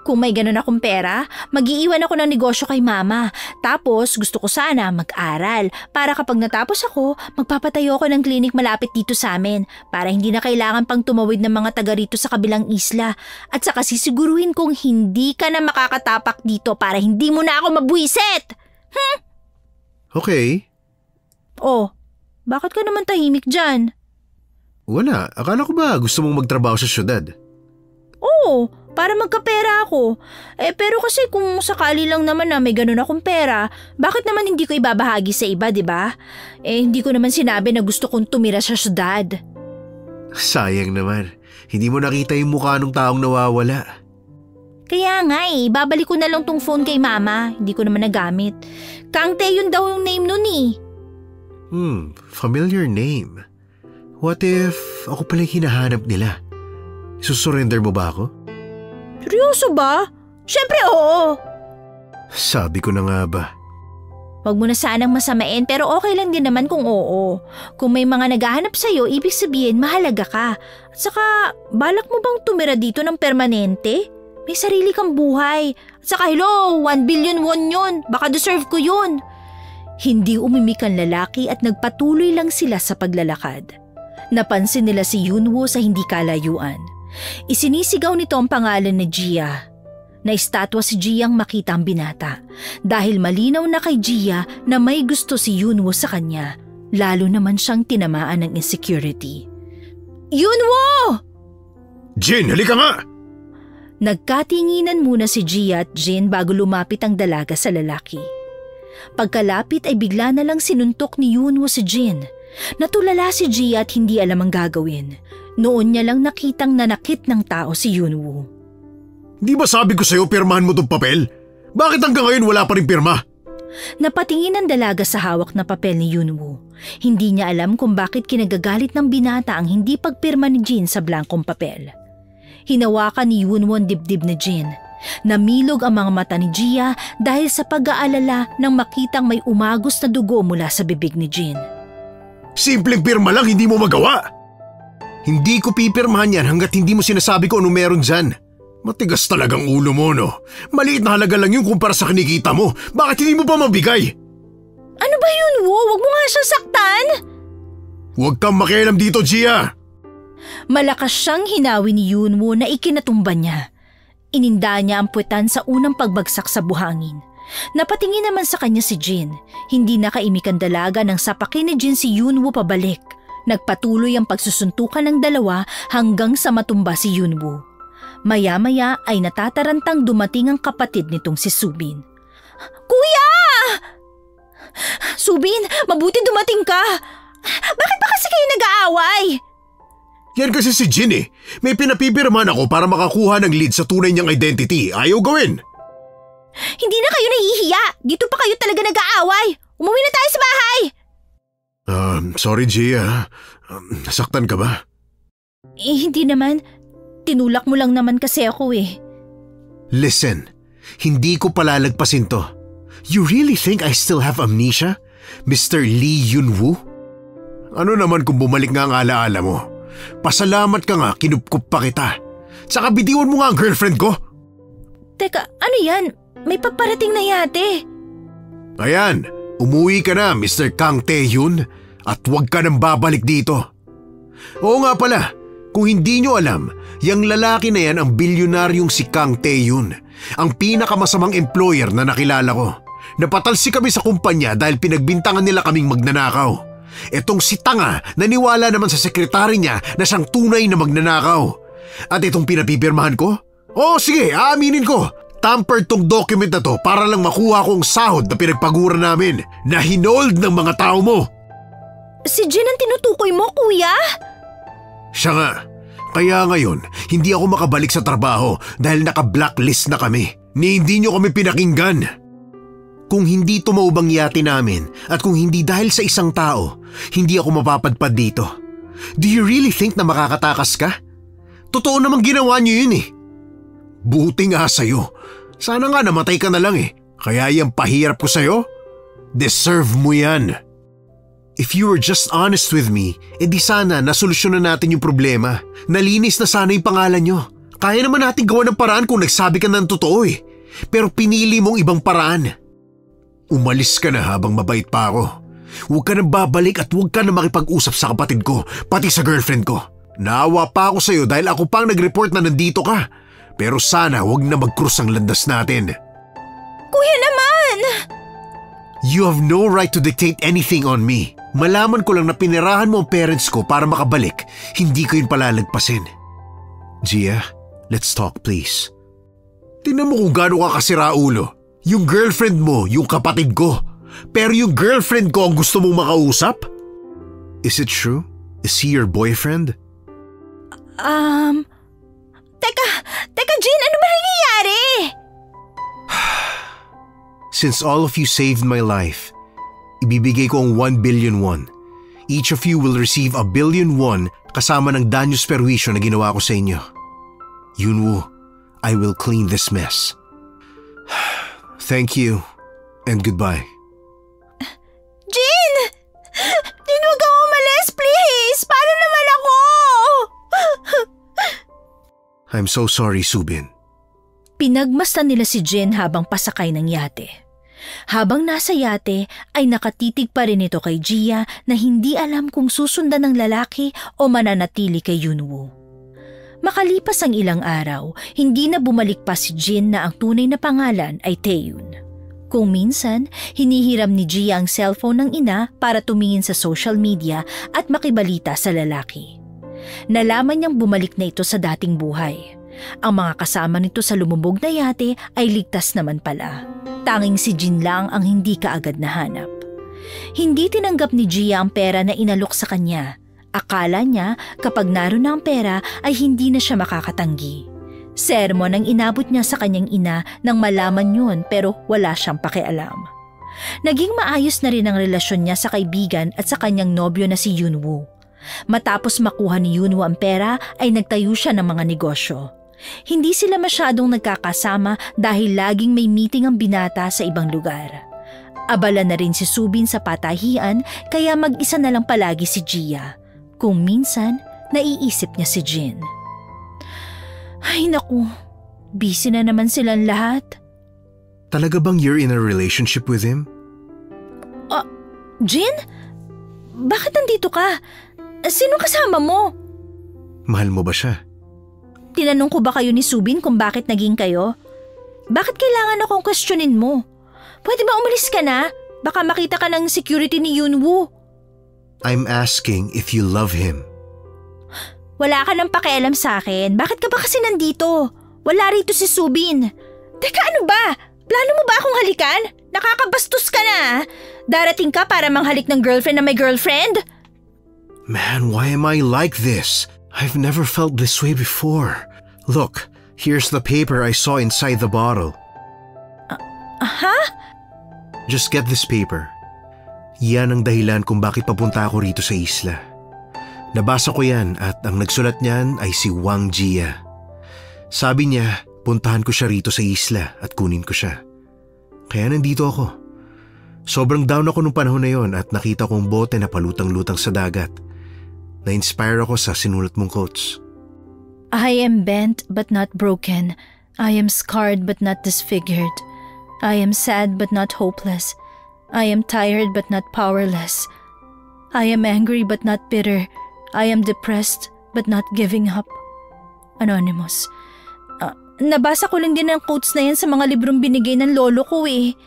Kung may ganun akong pera, mag-iiwan ako ng negosyo kay mama. Tapos gusto ko sana mag-aral para kapag natapos ako, magpapatayo ako ng klinik malapit dito sa amin para hindi na kailangan pang tumawid ng mga taga rito sa kabilang isla. At saka sisiguruhin kong hindi ka na makakatapak dito para hindi mo na ako mabwisit. Okay. Oh, bakit ka naman tahimik dyan? Wala, akala ko ba gusto mong magtrabaho sa syudad? Oo, para magkapera ako. Pero kasi kung sakali lang naman na may ganun akong pera, bakit naman hindi ko ibabahagi sa iba, di ba? Hindi ko naman sinabi na gusto kong tumira sa syudad. Sayang naman, hindi mo nakita yung mukha ng taong nawawala. Kaya nga babalik ko na lang tong phone kay mama, hindi ko naman nagamit. Kang Tae-yun daw yung name nun eh. Familiar name. What if ako pala yung hinahanap nila? Susurrender mo ba ako? Seryoso ba? Siyempre oo. Sabi ko na nga ba. Huwag mo na sanang masamain pero okay lang din naman kung oo. Kung may mga naghahanap sa'yo, ibig sabihin mahalaga ka. At saka, balak mo bang tumira dito ng permanente? May sarili kang buhay. At saka hello, 1 billion won yun. Baka deserve ko yun. Hindi umimik ang lalaki at nagpatuloy lang sila sa paglalakad. Napansin nila si Yunwoo sa hindi kalayuan. Isinisigaw nito ang pangalan ni Gia. Naistatwa si Gia ang makita ang binata dahil malinaw na kay Gia na may gusto si Yunwoo sa kanya, lalo naman siyang tinamaan ng insecurity. Yunwoo! Jin, halika nga! Nagkatinginan muna si Gia at Jin bago lumapit ang dalaga sa lalaki. Pagkalapit ay bigla na lang sinuntok ni Yunwoo si Jin. Natulala si Gia at hindi alam ang gagawin. Noon niya lang nakitang nanakit ng tao si Yunwoo. Di ba sabi ko sa'yo pirmahan mo tong papel? Bakit hanggang ngayon wala pa rin pirma? Napatingin ang dalaga sa hawak na papel ni Yunwoo. Hindi niya alam kung bakit kinagagalit ng binata ang hindi pagpirma ni Jin sa blankong papel. Hinawakan ni Yunwoo ang dibdib ni Jin. Namilog ang mga mata ni Gia dahil sa pag-aalala nang makitang may umagos na dugo mula sa bibig ni Jin. Simpleng pirma lang, hindi mo magawa. Hindi ko pipirmahan yan hanggat hindi mo sinasabi ko ano meron dyan. Matigas talagang ulo mo, no? Maliit na halaga lang yun kumpara sa kinikita mo. Bakit hindi mo pa mabigay? Ano ba yun, Wo? Huwag mo nga siyang saktan! Huwag kang makialam dito, Gia! Malakas siyang hinawi ni Yunwoo na ikinatumba niya. Ininda niya ang puwetan sa unang pagbagsak sa buhangin. Napatingin naman sa kanya si Jin. Hindi nakaimik ang dalaga nang sapakin ni Jin si Yunwoo pabalik. Nagpatuloy ang pagsusuntukan ng dalawa hanggang sa matumba si Yunwoo. Maya-maya ay natatarantang dumating ang kapatid nitong si Subin. Kuya! Subin, mabuti dumating ka. Bakit ba kasi kayo nag-aaway? Yan kasi si Jin eh. May pinapipirmahan ako para makakuha ng lead sa tunay niyang identity. Ayaw gawin. Hindi na kayo nahihiya. Dito pa kayo talaga nag-aaway. Umuwi na tayo sa bahay. Sorry Gia. Nasaktan ka ba? Hindi naman. Tinulak mo lang naman kasi ako eh. Listen, hindi ko palalagpasin to. You really think I still have amnesia, Mr. Lee Yunwoo? Ano naman kung bumalik nga ang alaala mo? Pasalamat ka nga, kinupkup pa kita. Tsaka bitiwan mo nga ang girlfriend ko. Teka, ano yan? May paparating na yate. Ayan, umuwi ka na Mr. Kang Tae-hyun at huwag ka nang babalik dito. Oo nga pala, kung hindi nyo alam, yung lalaki na yan ang bilyonaryong si Kang Tae-hyun, ang pinakamasamang employer na nakilala ko. Napatalsi kami sa kumpanya dahil pinagbintangan nila kaming magnanakaw. Etong si Tanga naniwala naman sa sekretary niya na siyang tunay na magnanakaw. At itong pinapipirmahan ko? Oh sige, aaminin ko. Tampered tong document na to para lang makuha ko ang sahod na pinagpagura namin na hinold ng mga tao mo. Si Jin ang tinutukoy mo, kuya? Siya nga. Kaya ngayon, hindi ako makabalik sa trabaho dahil naka-blacklist na kami. Ni hindi nyo kami pinakinggan. Kung hindi tumaubang yate namin at kung hindi dahil sa isang tao, hindi ako mapapadpad dito. Do you really think na makakatakas ka? Totoo namang ginawa niyo yun eh. Buti nga sa'yo. Sana nga namatay ka na lang eh. Kaya yung pahirap ko sa'yo, deserve mo yan. If you were just honest with me, edi sana nasolusyonan natin yung problema. Nalinis na sana yung pangalan nyo. Kaya naman natin gawa ng paraan kung nagsabi ka ng totoo eh. Pero pinili mong ibang paraan. Umalis ka na habang mabait pa ako. Huwag ka na babalik at huwag ka na makipag-usap sa kapatid ko, pati sa girlfriend ko. Naawa pa ako sa'yo dahil ako pang nag-report na nandito ka. Pero sana huwag na mag-cross ang landas natin. Kuya naman! You have no right to dictate anything on me. Malaman ko lang na pinirahan mo ang parents ko para makabalik. Hindi ko yun palalagpasin. Gia, let's talk please. Tingnan mo kung gaano ka kasira ulo. Yung girlfriend mo, yung kapatid ko. Pero yung girlfriend ko ang gusto mong makausap? Is it true? Is he your boyfriend? Teka Jin, ano ba nangyayari? Since all of you saved my life, ibibigay ko ang 1 billion won. Each of you will receive 1 billion won kasama ng danyos perwisyo na ginawa ko sa inyo. Yunwoo, I will clean this mess. Thank you and goodbye. Jin! Jin, huwag kang umalis, please! Paano naman ako? I'm so sorry, Subin. Pinagmasdan nila si Jin habang pasakay ng yate. Habang nasa yate ay nakatitig pa rin ito kay Gia na hindi alam kung susundan ng lalaki o mananatili kay Yunwoo. Makalipas ang ilang araw, hindi na bumalik pa si Jin na ang tunay na pangalan ay Taehyun. Kung minsan, hinihiram ni Gia ang cellphone ng ina para tumingin sa social media at makibalita sa lalaki. Nalaman niyang bumalik na ito sa dating buhay. Ang mga kasama nito sa lumubog na yate ay ligtas naman pala. Tanging si Jin lang ang hindi kaagad nahanap. Hindi tinanggap ni Gia ang pera na inalok sa kanya. Akala niya kapag naroon na ang pera ay hindi na siya makakatanggi. Sermon ang inabot niya sa kanyang ina nang malaman yun pero wala siyang pakialam. Naging maayos na rin ang relasyon niya sa kaibigan at sa kanyang nobyo na si Yunwoo. Matapos makuha ni Yunwoo ang pera ay nagtayo siya ng mga negosyo. Hindi sila masyadong nagkakasama dahil laging may meeting ang binata sa ibang lugar. Abala na rin si Subin sa patahian kaya mag-isa na lang palagi si Gia. Kung minsan, naiisip niya si Jin. Ay naku, busy na naman silang lahat. Talaga bang you're in a relationship with him? Jin? Bakit nandito ka? Sino kasama mo? Mahal mo ba siya? Tinanong ko ba kayo ni Subin kung bakit naging kayo? Bakit kailangan akong questionin mo? Pwede ba umalis ka na? Baka makita ka ng security ni Yunwoo. I'm asking if you love him. Wala ka nang pakialam sa akin. Bakit ka ba kasi nandito? Wala rito si Subin. Teka, ano ba? Plano mo ba akong halikan? Nakakabastos ka na. Darating ka para manghalik ng girlfriend na may girlfriend? Man, why am I like this? I've never felt this way before. Look, here's the paper I saw inside the bottle. Just get this paper. Yan ang dahilan kung bakit papunta ako rito sa isla. Nabasa ko yan at ang nagsulat niyan ay si Wang Jia. Sabi niya, puntahan ko siya rito sa isla at kunin ko siya. Kaya nandito ako. Sobrang down ako nung panahon na yon at nakita kong bote na palutang-lutang sa dagat. Na-inspire ako sa sinulat mong quotes. I am bent but not broken. I am scarred but not disfigured. I am sad but not hopeless. I am tired but not powerless. I am angry but not bitter. I am depressed but not giving up. Anonymous. Nabasa ko lang din ang quotes na yan sa mga librong binigay ng lolo ko eh.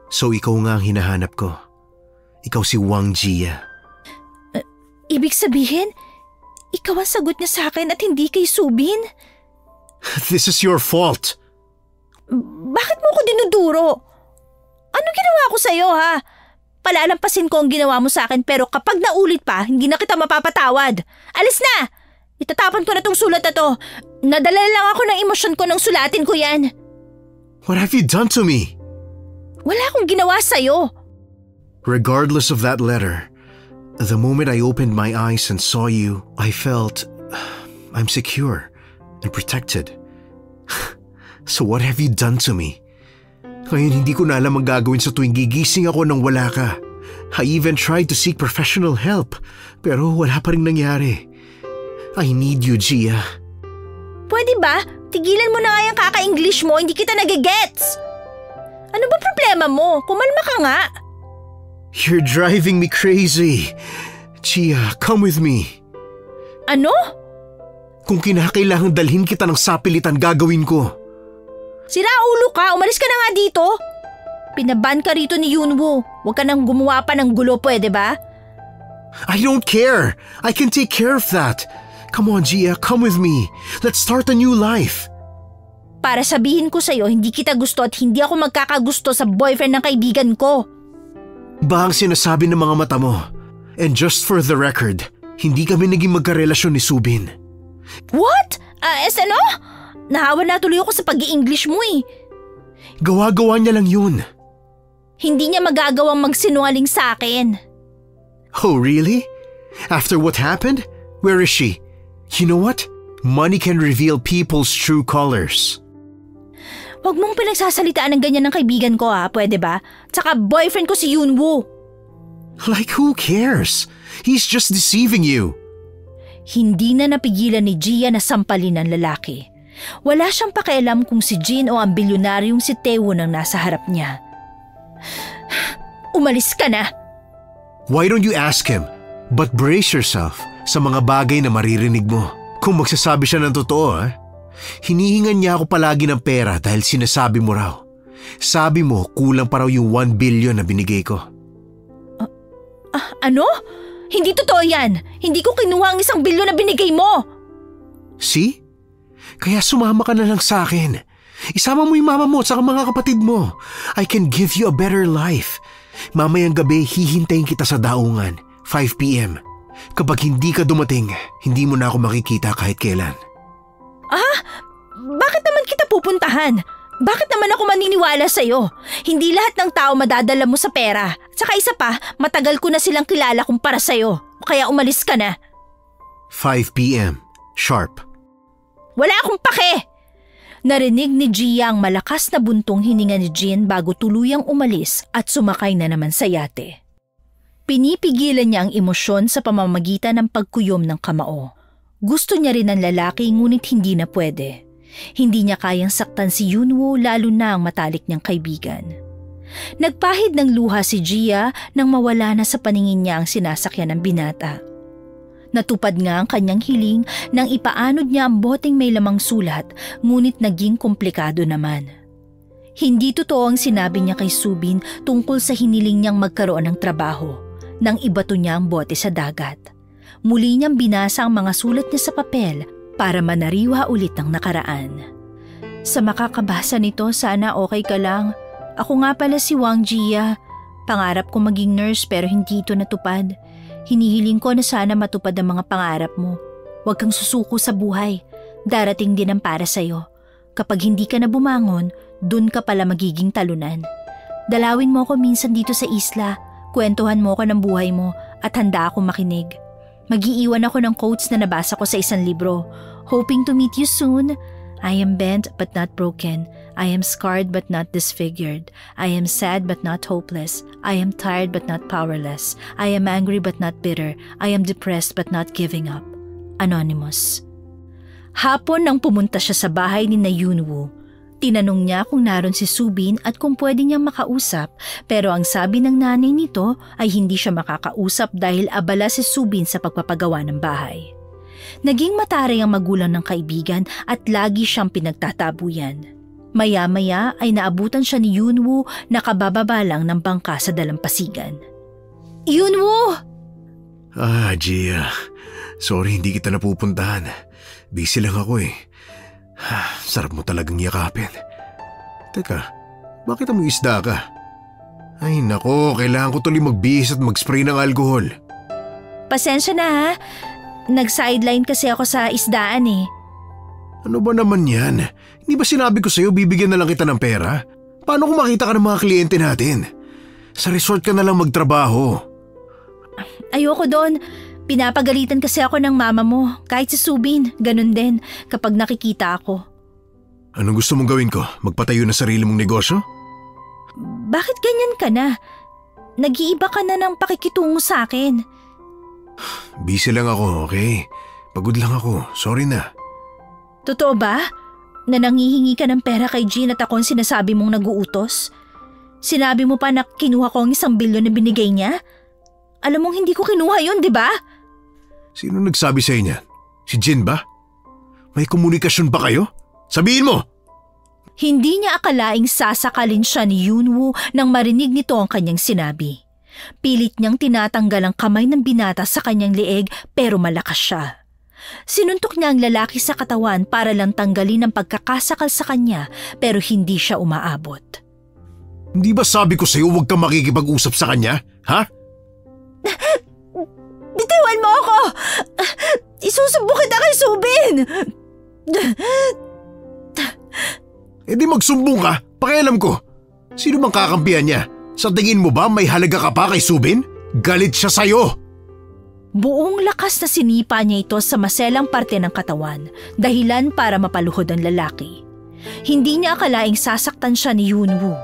So ikaw nga ang hinahanap ko. Ikaw si Wang Jia. Ibig sabihin, ikaw ang sagot niya sa akin at hindi kay Subin? This is your fault. Bakit mo ko dinuduro? Ano ginawa ko sa'yo ha? Palalampasin ko ang ginawa mo sa akin pero kapag naulit pa, hindi na kita mapapatawad. Alis na! Itatapon ko na tong sulat na to. Nadala lang ako ng emosyon ko nang sulatin ko yan. What have you done to me? Wala akong ginawa sa'yo. Regardless of that letter, the moment I opened my eyes and saw you, I felt I'm secure and protected. So what have you done to me? Ngayon hindi ko na alam ang gagawin sa tuwing gigising ako nang wala ka. I even tried to seek professional help, pero wala pa rin nangyari. I need you, Gia. Pwede ba? Tigilan mo na nga yung kaka-English mo, hindi kita nagigets. Ano ba problema mo? Kumalma ka nga. You're driving me crazy. Gia, come with me. Ano? Kung kinakailangang dalhin kita ng sapilitan, gagawin ko. Sira ulo ka, umalis ka na nga dito. Pinaban ka rito ni Yunwoo. Huwag ka nang gumawa pa ng gulo, pwede ba? I don't care. I can take care of that. Come on, Gia, come with me. Let's start a new life. Para sabihin ko sa'yo, hindi kita gusto at hindi ako magkakagusto sa boyfriend ng kaibigan ko. Ba ang sinasabi ng mga mata mo? And just for the record, hindi kami naging magkarelasyon ni Subin. What? Ano? Nahawa na tuloy ako sa pag-i-English mo eh. Gawa-gawa niya lang yun. Hindi niya magagawang magsinungaling sa akin. Oh, really? After what happened? Where is she? You know what? Money can reveal people's true colors. Huwag mong pinagsasalitaan ng ganyan ng kaibigan ko ha, pwede ba? Tsaka boyfriend ko si Yunwoo. Like who cares? He's just deceiving you. Hindi na napigilan ni Gia na sampalin ng lalaki. Wala siyang pakialam kung si Jin o ang bilyonaryong si Taewon ang nasa harap niya. Umalis ka na. Why don't you ask him? But brace yourself sa mga bagay na maririnig mo. Kung magsasabi siya ng totoo, hinihingan niya ako palagi ng pera dahil sinasabi mo raw. Sabi mo kulang pa raw yung 1 billion na binigay ko. Ano? Hindi totoo yan. Hindi ko kinuha ang 1 bilyon na binigay mo. See? Kaya sumama ka na lang sa akin. Isama mo yung mama mo at saka mga kapatid mo. I can give you a better life. Mamayang gabi hihintayin kita sa daungan, 5 p.m. Kapag hindi ka dumating, hindi mo na ako makikita kahit kailan. Bakit naman kita pupuntahan? Bakit naman ako maniniwala sa'yo? Hindi lahat ng tao madadala mo sa pera. Saka isa pa, matagal ko na silang kilala kumpara sa'yo. Kaya umalis ka na. 5 p.m. Sharp. Wala akong pake! Narinig ni Gia ang malakas na buntong hininga ni Jin bago tuluyang umalis at sumakay na naman sa yate. Pinipigilan niya ang emosyon sa pamamagitan ng pagkuyom ng kamao. Gusto niya rin ng lalaki ngunit hindi na pwede. Hindi niya kayang saktan si Yunwoo lalo na ang matalik niyang kaibigan. Nagpahid ng luha si Gia nang mawala na sa paningin niya ang sinasakyan ng binata. Natupad nga ang kanyang hiling nang ipaanod niya ang boteng may lamang sulat ngunit naging komplikado naman. Hindi totoo ang sinabi niya kay Subin tungkol sa hiniling niyang magkaroon ng trabaho nang ibato niya ang bote sa dagat. Muli niyang binasa ang mga sulat niya sa papel para manariwa ulit ang nakaraan. Sa makakabasa nito, sana okay ka lang. Ako nga pala si Wang Jia. Pangarap ko maging nurse pero hindi ito natupad. Hinihiling ko na sana matupad ang mga pangarap mo. Huwag kang susuko sa buhay. Darating din ang para sa'yo. Kapag hindi ka na bumangon, dun ka pala magiging talunan. Dalawin mo ako minsan dito sa isla. Kwentuhan mo ako ng buhay mo at handa akong makinig. Mag-iiwan ako ng quotes na nabasa ko sa isang libro. Hoping to meet you soon. I am bent but not broken. I am scarred but not disfigured. I am sad but not hopeless. I am tired but not powerless. I am angry but not bitter. I am depressed but not giving up. Anonymous. Hapon nang pumunta siya sa bahay ni na Yunwoo. Tinanong niya kung naroon si Subin at kung pwede niyang makausap, pero ang sabi ng nanay nito ay hindi siya makakausap dahil abala si Subin sa pagpapagawa ng bahay. Naging mataray ang magulang ng kaibigan at lagi siyang pinagtatabuyan. Maya-maya ay naabutan siya ni Yunwoo na kabababa lang ng bangka sa dalampasigan. Yunwoo! Gia. Sorry hindi kita napupuntahan. Busy lang ako eh. Sarap mo talagang yakapin. Teka, bakit amoy isda ka? Ay nako, kailangan ko tuloy magbihis at mag-spray ng alcohol. Pasensya na ha. Nag-sideline kasi ako sa isdaan eh. Ano ba naman yan? Hindi ba sinabi ko sa'yo bibigyan na lang kita ng pera? Paano kung makita ka ng mga kliyente natin? Sa resort ka na lang magtrabaho. Ayoko doon. Pinapagalitan kasi ako ng mama mo. Kahit si Subin, ganun din kapag nakikita ako. Anong gusto mong gawin ko? Magpatayo na sarili mong negosyo? Bakit ganyan ka na? Nag-iiba ka na ng pakikitungo sa akin. Busy lang ako, okay? Pagod lang ako. Sorry na. Totoo ba? Na nangihingi ka ng pera kay Jean at ako ang sinasabi mong nag-uutos? Sinabi mo pa na kinuha ko ang 1 bilyon na binigay niya? Alam mong hindi ko kinuha yun, di ba? Sino nagsabi sa inyo? Si Jin ba? May komunikasyon ba kayo? Sabihin mo! Hindi niya akalaing sasakalin siya ni Yunwoo nang marinig nito ang kanyang sinabi. Pilit niyang tinatanggal ang kamay ng binata sa kanyang leeg pero malakas siya. Sinuntok niya ang lalaki sa katawan para lang tanggalin ang pagkakasakal sa kanya pero hindi siya umaabot. Hindi ba sabi ko sa'yo huwag kang makikipag-usap sa kanya? Ha? Bitiwan mo ako! Isusubo kita kay Subin! E di magsumbong ka, pakialam ko. Sino bang kakampihan niya? Sa tingin mo ba may halaga ka pa kay Subin? Galit siya sa'yo! Buong lakas na sinipa niya ito sa maselang parte ng katawan, dahilan para mapaluhod ang lalaki. Hindi niya akalaing sasaktan siya ni Yunwoo.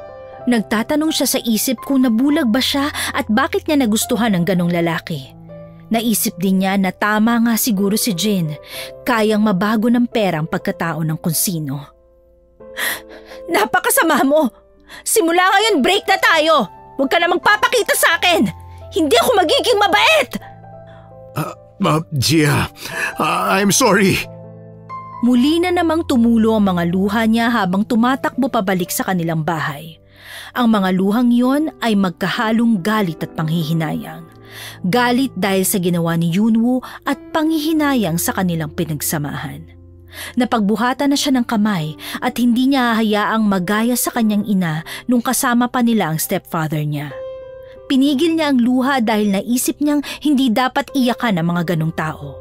Nagtatanong siya sa isip kung nabulag ba siya at bakit niya nagustuhan ang ganong lalaki. Naisip din niya na tama nga siguro si Jin, kayang mabago ng pera ang pagkatao ng kung sino. Napakasama mo! Simula ngayon break na tayo! Huwag ka na magpapakita sa akin! Hindi ako magiging mabait! Gia, I'm sorry. Muli na namang tumulo ang mga luha niya habang tumatakbo pabalik sa kanilang bahay. Ang mga luhang iyon ay magkahalong galit at panghihinayang. Galit dahil sa ginawa ni Yunwoo at panghihinayang sa kanilang pinagsamahan. Napagbuhatan na siya ng kamay at hindi niya hayaang magaya sa kanyang ina nung kasama pa nila ang stepfather niya. Pinigil niya ang luha dahil naisip niyang hindi dapat iyakan ang mga ganong tao.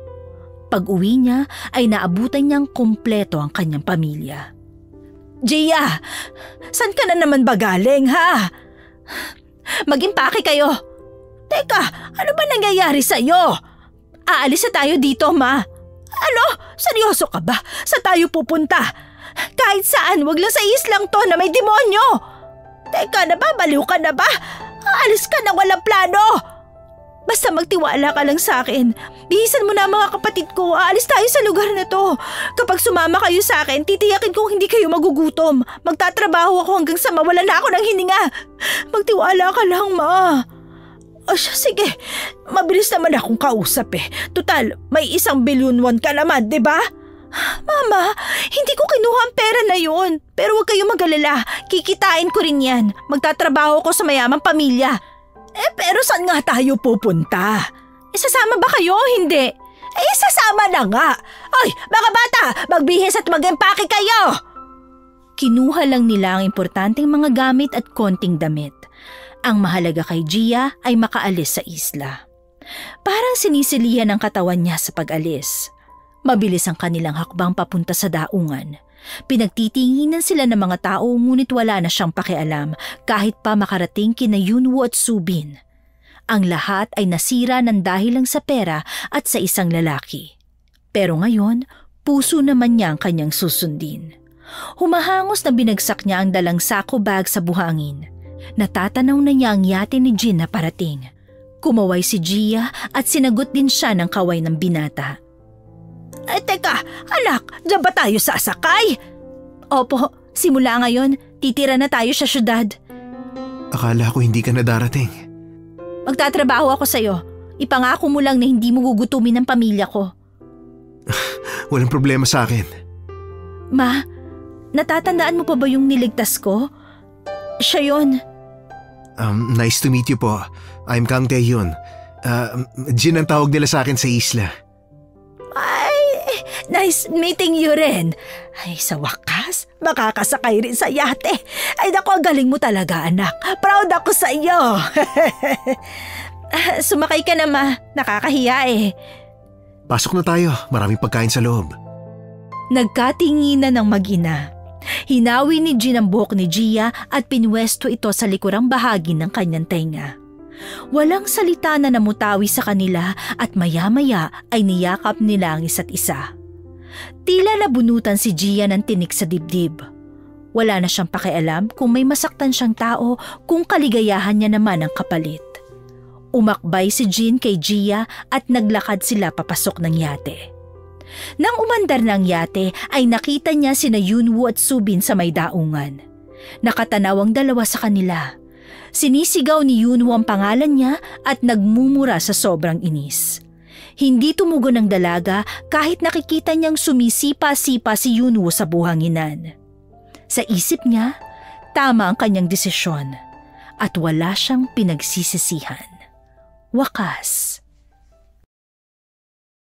Pag-uwi niya ay naabutan niyang kumpleto ang kanyang pamilya. Gia, saan ka na naman ba galing ha? Mag-impake kayo. Teka, ano ba nangyayari sa'yo? Aalis na tayo dito, ma. Ano? Seryoso ka ba? Sa tayo pupunta? Kahit saan, wag lang sa islang to na may demonyo. Teka, nababaliw ka na ba? Aalis ka na walang plano. Basta magtiwala ka lang sa akin. Bihisan mo na mga kapatid ko. Aalis tayo sa lugar na to. Kapag sumama kayo sa akin, titiyakin kong hindi kayo magugutom. Magtatrabaho ako hanggang sa mawala na ako ng hininga. Magtiwala ka lang, ma. O siya, sige. Mabilis naman akong kausap eh. Tutal, may 1 billion won ka naman, di ba? Mama, hindi ko kinuha ang pera na yon. Pero huwag kayong mag-alala, kikitain ko rin yan. Magtatrabaho ko sa mayamang pamilya. Pero saan nga tayo pupunta? Sasama ba kayo o hindi? Sasama na nga. Ay, mga bata, magbihis at mag-empake kayo! Kinuha lang nila ang importanteng mga gamit at konting damit. Ang mahalaga kay Gia ay makaalis sa isla. Parang sinisilihan ang katawan niya sa pag-alis. Mabilis ang kanilang hakbang papunta sa daungan. Pinagtitinginan sila ng mga tao ngunit wala na siyang pakialam kahit pa makarating kina Yunwoo at Subin. Ang lahat ay nasira ng dahil lang sa pera at sa isang lalaki. Pero ngayon, puso naman niya ang kanyang susundin. Humahangos na binagsak niya ang dalang sako bag sa buhangin. Natatanaw na niya ang yate ni Jin na parating. Kumaway si Gia at sinagot din siya ng kaway ng binata. Teka, anak, diyan ba tayo sasakay? Opo, simula ngayon, titira na tayo sa syudad. Akala ko hindi ka na darating. Magtatrabaho ako sa'yo. Ipangako mo lang na hindi mo gugutumin ang pamilya ko. Walang problema sa akin. Ma, natatandaan mo pa ba yung niligtas ko? Siya yun. Nice to meet you po. I'm Kang Tae-hyun. Jin ang tawag nila sa akin sa isla. Nice meeting you rin. Ay, sa wakas, makakasakay rin sa yate. Ay, naku, ang galing mo talaga, anak. Proud ako sa iyo. Sumakay ka na, ma. Nakakahiya eh. Pasok na tayo. Maraming pagkain sa loob. Nagkatinginan ng mag-ina. Hinawi ni Jin ang buhok ni Gia at pinwesto ito sa likurang bahagi ng kanyang tenga. Walang salita na namutawi sa kanila at maya-maya ay niyakap nila ang isa't isa. Tila nabunutan si Gia ng tinik sa dibdib. Wala na siyang pakialam kung may masaktan siyang tao kung kaligayahan niya naman ang kapalit. Umakbay si Jin kay Gia at naglakad sila papasok ng yate. Nang umandar ng yate ay nakita niya sina Yunwoo at Subin sa may daungan. Nakatanaw ang dalawa sa kanila. Sinisigaw ni Yunwoo ang pangalan niya at nagmumura sa sobrang inis. Hindi tumugon ang dalaga kahit nakikita niyang sumisipa-sipa si Yunwoo sa buhanginan. Sa isip niya, tama ang kanyang desisyon at wala siyang pinagsisisihan. Wakas.